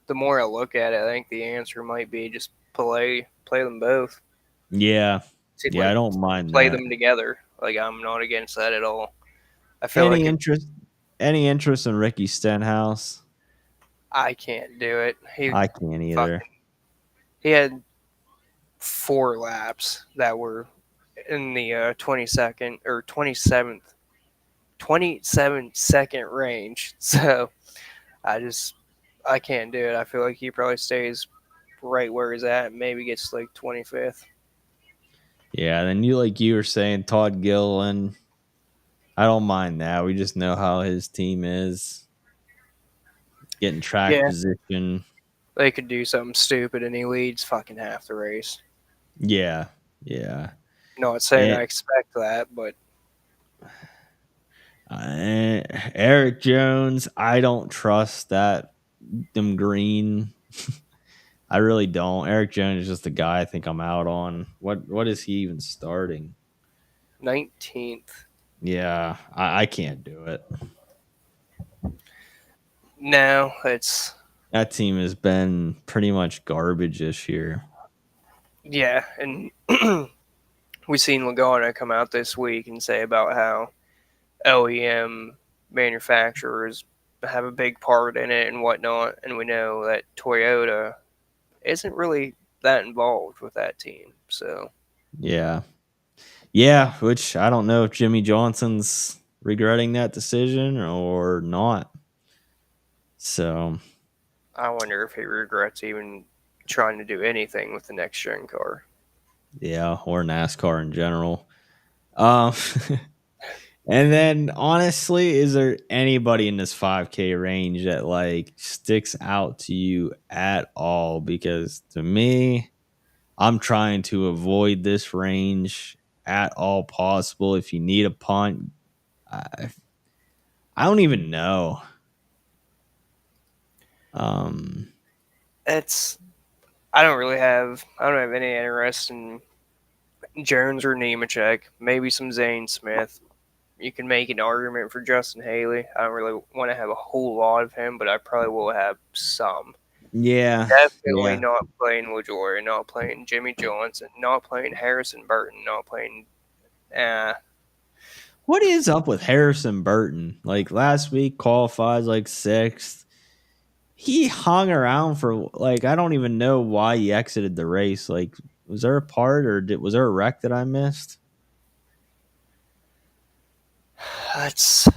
Speaker 2: the more I look at it, I think the answer might be just play them both.
Speaker 1: Yeah.
Speaker 2: See,
Speaker 1: Yeah, I
Speaker 2: like
Speaker 1: don't mind
Speaker 2: play
Speaker 1: that.
Speaker 2: them together. Like I'm not against that at all. I feel
Speaker 1: Any
Speaker 2: like it.
Speaker 1: interest any interest in Ricky Stenhouse?
Speaker 2: I can't do it.
Speaker 1: I can't either.
Speaker 2: Fucking he had 4 laps that were in the 22nd or 27-second range. So I can't do it. I feel like he probably stays right where he's at. Maybe gets like 25th.
Speaker 1: Yeah, then you were saying Todd Gilliland. I don't mind that. We just know how his team is. Getting track
Speaker 2: Yeah,
Speaker 1: position.
Speaker 2: they could do something stupid and he leads fucking half the race.
Speaker 1: Yeah. Yeah.
Speaker 2: Not saying I
Speaker 1: And
Speaker 2: expect that, but
Speaker 1: Eric Jones, I don't trust that them green. I really don't. Eric Jones is just a guy I think I'm out on. What is he even starting?
Speaker 2: 19th.
Speaker 1: Yeah, I can't do it.
Speaker 2: No, it's
Speaker 1: That team has been pretty much garbage this year.
Speaker 2: yeah, and we seen Logano come out this week and say about how OEM manufacturers have a big part in it and whatnot, and we know that Toyota isn't really that involved with that team. So
Speaker 1: Yeah. Yeah, which I don't know if Jimmy Johnson's regretting that decision or not. So,
Speaker 2: I wonder if he regrets even trying to do anything with the next gen car.
Speaker 1: yeah, or NASCAR in general. Um And then honestly, is there anybody in this 5K range that like sticks out to you at all? Because to me, I'm trying to avoid this range at all possible. If you need a punt, I, I don't even know. Um,
Speaker 2: It's I don't have any interest in Jones or Nemechek. Maybe some Zane Smith. You can make an argument for Justin Haley. I don't really want to have a whole lot of him, but I probably will have some.
Speaker 1: yeah,
Speaker 2: Definitely
Speaker 1: yeah.
Speaker 2: not playing LaJoy, not playing Jimmy Johnson, not playing Harrison Burton, not playing. Uh,
Speaker 1: What is up with Harrison Burton? Like last week, qualifies like sixth. He hung around for like I don't even know why he exited the race. Like, was there a part or was there a wreck that I missed?
Speaker 2: that's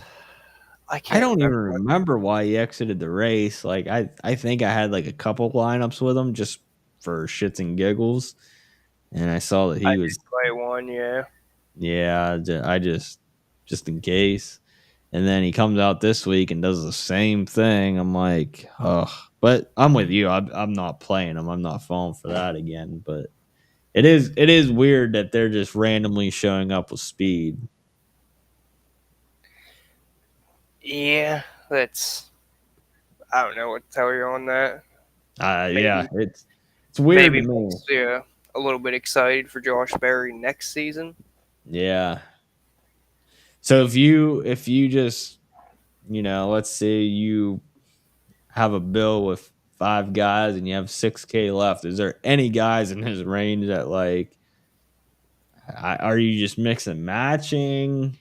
Speaker 2: I
Speaker 1: I
Speaker 2: can't
Speaker 1: don't even
Speaker 2: remember.
Speaker 1: remember why he exited the race. Like, I think I had like a couple lineups with him just for shits and giggles, and I saw that
Speaker 2: I
Speaker 1: he
Speaker 2: did
Speaker 1: was
Speaker 2: play one, yeah.
Speaker 1: yeah. I just in case, and then he comes out this week and does the same thing. I'm like, oh, but I'm with you. I'm not playing him. I'm not falling for that again. But it is weird that they're just randomly showing up with speed.
Speaker 2: Yeah, that's I don't know what to tell you on that.
Speaker 1: Yeah,
Speaker 2: Maybe
Speaker 1: it's weird to
Speaker 2: maybe
Speaker 1: me.
Speaker 2: makes you a little bit excited for Josh Berry next season.
Speaker 1: Yeah. So if you just let's say you have a bill with five guys and you have 6K left, is there any guys in his range that like are you just mix and matching?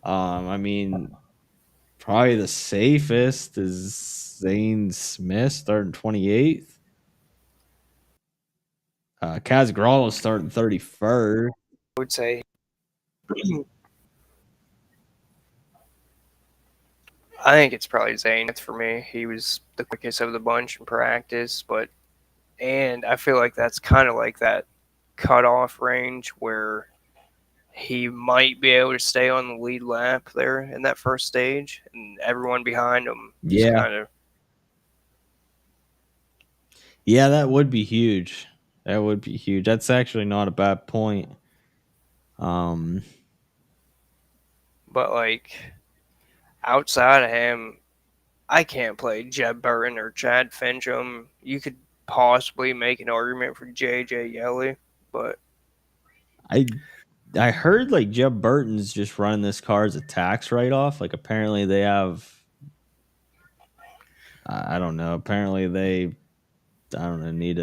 Speaker 1: I mean, probably the safest is Zane Smith starting 28th. Kaz Grall is starting 31st.
Speaker 2: I would say I think it's probably Zane for me. He was the quickest of the bunch in practice, but and I feel like that's kind of like that cutoff range where he might be able to stay on the lead lap there in that first stage, and everyone behind him just
Speaker 1: Yeah.
Speaker 2: kind of.
Speaker 1: Yeah, that would be huge. That would be huge. That's actually not a bad point. Um,
Speaker 2: But like outside of him, I can't play Jeb Burton or Chad Fincham. You could possibly make an argument for JJ Yelly, but
Speaker 1: I I heard like Jeb Burton's just running this car as a tax write off. Like apparently they have I don't know. Apparently they I don't know need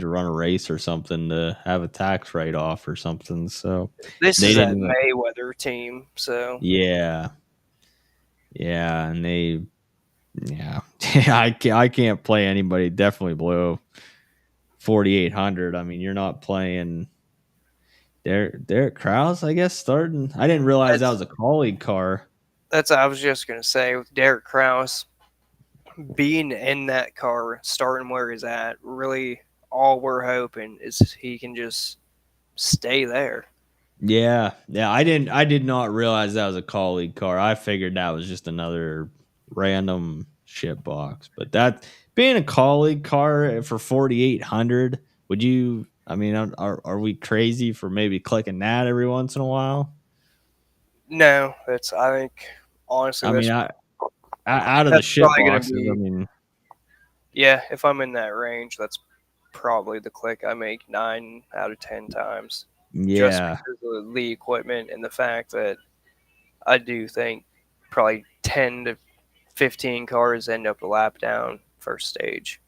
Speaker 1: to run a race or something to have a tax write off or something. So
Speaker 2: this
Speaker 1: they
Speaker 2: is that
Speaker 1: didn't.
Speaker 2: Mayweather team, so
Speaker 1: Yeah, yeah, and they yeah I can't play anybody definitely below 4,800. I mean you're not playing Derek Krause I guess starting. I didn't realize that
Speaker 2: that's
Speaker 1: was a colleague car.
Speaker 2: that's I was just gonna say with Derek Kraus being in that car, starting where he's at. Really, all we're hoping is he can just stay there.
Speaker 1: Yeah, yeah. I did not realize that was a colleague car. I figured that was just another random shit box. But that being a colleague car for 4,800, would you? I mean, are we crazy for maybe clicking that every once in a while?
Speaker 2: No, that's I think honestly
Speaker 1: I mean, out of the
Speaker 2: that's
Speaker 1: shit
Speaker 2: probably gonna
Speaker 1: boxes, I
Speaker 2: be
Speaker 1: mean,
Speaker 2: yeah. If I'm in that range, that's probably the click I make 9 out of 10 times, just
Speaker 1: yeah,
Speaker 2: because of the equipment and the fact that I do think probably 10 to 15 cars end up a lap down first stage.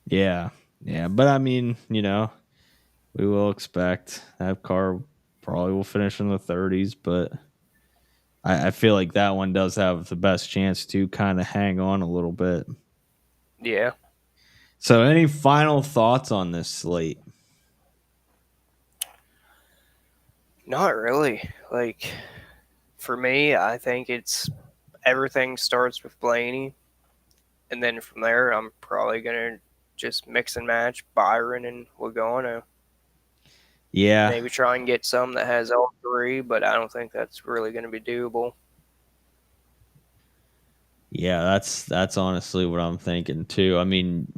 Speaker 1: yeah, yeah. But I mean, we will expect that car probably will finish in the 30s, but I feel like that one does have the best chance to kind of hang on a little bit.
Speaker 2: Yeah,
Speaker 1: So, any final thoughts on this slate?
Speaker 2: not really. Like for me, I think it's everything starts with Blaney, and then from there, I'm probably gonna just mix and match Byron and Logano.
Speaker 1: Yeah,
Speaker 2: Maybe try and get some that has all three, but I don't think that's really gonna be doable.
Speaker 1: yeah, that's honestly what I'm thinking too. I mean,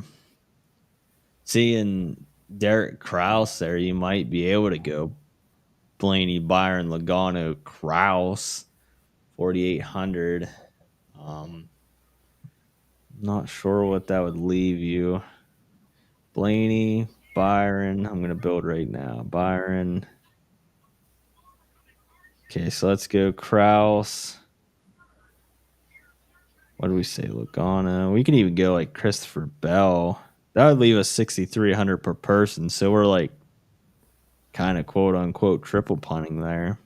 Speaker 1: seeing Derek Kraus there, you might be able to go Blaney, Byron, Logano, Kraus, 4,800. Not sure what that would leave you. Blaney, Byron. I'm gonna build right now. Byron. Okay, so let's go Kraus. What do we say? Logano. We can even go like Christopher Bell. That would leave us 6,300 per person. So we're like kind of quote unquote triple punting there.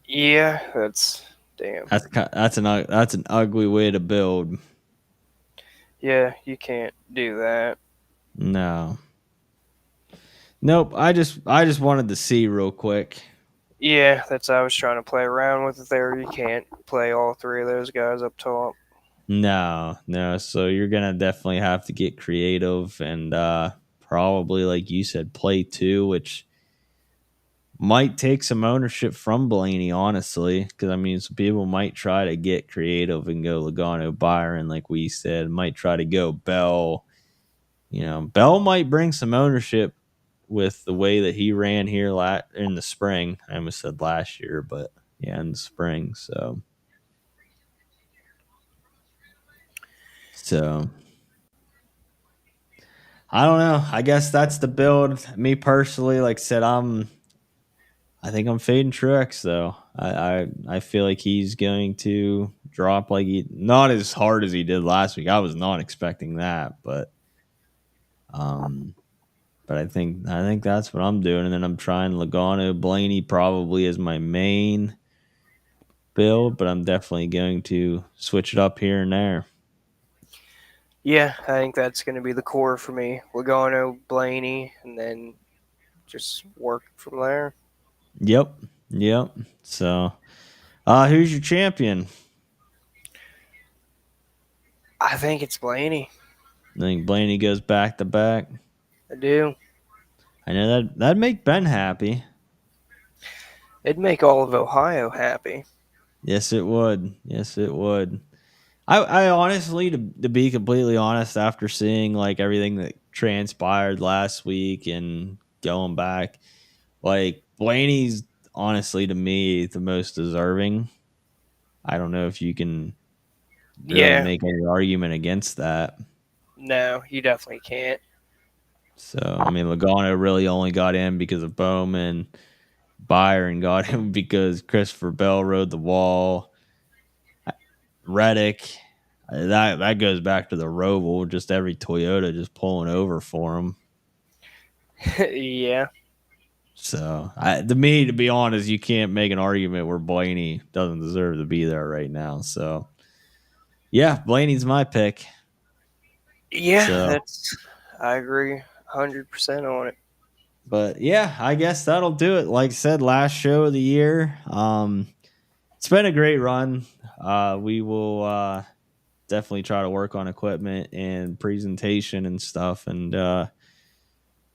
Speaker 2: Yeah, that's damn.
Speaker 1: That's an ugly way to build.
Speaker 2: Yeah, you can't do that.
Speaker 1: No. Nope. I just wanted to see real quick.
Speaker 2: Yeah, that's I was trying to play around with it there. You can't play all three of those guys up top.
Speaker 1: No, no. So you're gonna definitely have to get creative and probably like you said, play two, which might take some ownership from Blaney, honestly, because I mean, some people might try to get creative and go Logano Byron, like we said, might try to go Bell. Bell might bring some ownership with the way that he ran here in the spring. I almost said last year, but yeah, in the spring. So I don't know. I guess that's the build. Me personally, like I said, I think I'm fading Truex though. I feel like he's going to drop like not as hard as he did last week. I was not expecting that, um but I think that's what I'm doing, and then I'm trying Logano Blaney probably as my main build, but I'm definitely going to switch it up here and there.
Speaker 2: Yeah, I think that's going to be the core for me. Logano, Blaney, and then just work from there.
Speaker 1: Yep, yep. So, who's your champion?
Speaker 2: I think it's Blaney.
Speaker 1: I think Blaney goes back to back.
Speaker 2: I do.
Speaker 1: I know that'd make Ben happy.
Speaker 2: It'd make all of Ohio happy.
Speaker 1: Yes, it would. Yes, it would. I honestly, to be completely honest, after seeing like everything that transpired last week and going back. Like Blaney's honestly to me the most deserving. I don't know if you can really
Speaker 2: Yeah,
Speaker 1: make any argument against that.
Speaker 2: no, you definitely can't.
Speaker 1: So I mean, Logano really only got in because of Bowman. Byron got him because Christopher Bell rode the wall. Reddick, that goes back to the Roval. Just every Toyota just pulling over for him.
Speaker 2: Yeah,
Speaker 1: So, to me, to be honest, you can't make an argument where Blaney doesn't deserve to be there right now. So, yeah, Blaney's my pick.
Speaker 2: yeah,
Speaker 1: So,
Speaker 2: I agree 100% on it.
Speaker 1: but yeah, I guess that'll do it. Like I said, last show of the year. It's been a great run. We will definitely try to work on equipment and presentation and stuff, and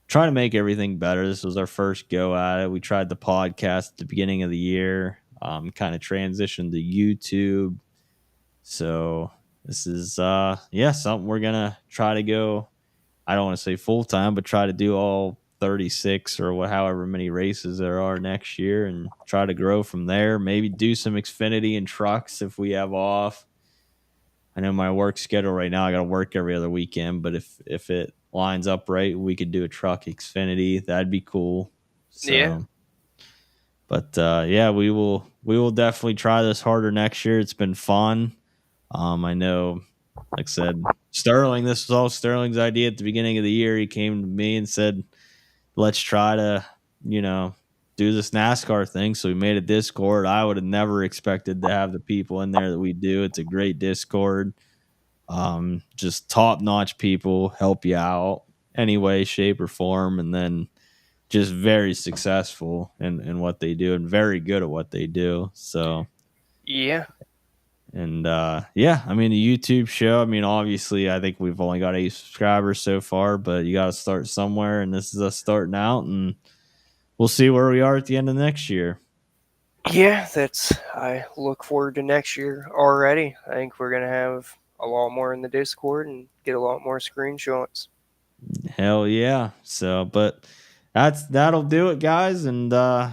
Speaker 1: try to make everything better. This was our first go at it. We tried the podcast at the beginning of the year, kind of transitioned to YouTube. So this is something we're gonna try to go. I don't want to say full time, but try to do all 36 or however many races there are next year, and try to grow from there. Maybe do some Xfinity and trucks if we have off. I know my work schedule right now. I got to work every other weekend, but if it lines up right, we could do a truck Xfinity. That'd be cool.
Speaker 2: Yeah,
Speaker 1: So, but yeah, we will definitely try this harder next year. It's been fun. I know, like I said, Sterling. This was all Sterling's idea at the beginning of the year. He came to me and said, "Let's try to, you know, do this NASCAR thing." So we made a Discord. I would have never expected to have the people in there that we do. It's a great Discord. Just top notch people help you out any way, shape, or form, and then just very successful in what they do and very good at what they do. So,
Speaker 2: yeah,
Speaker 1: and yeah, I mean, the YouTube show, I mean, obviously, I think we've only got 8 subscribers so far, but you got to start somewhere, and this is us starting out, and we'll see where we are at the end of next year.
Speaker 2: yeah. I look forward to next year already. I think we're gonna have a lot more in the Discord and get a lot more screenshots.
Speaker 1: Hell yeah. So, but that'll do it, guys, and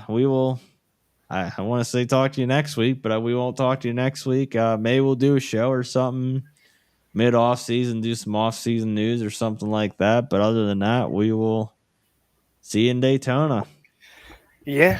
Speaker 1: we will. I want to say talk to you next week, but we won't talk to you next week. Maybe we'll do a show or something mid off season, do some off season news or something like that. But other than that, we will see you in Daytona.
Speaker 2: Yeah,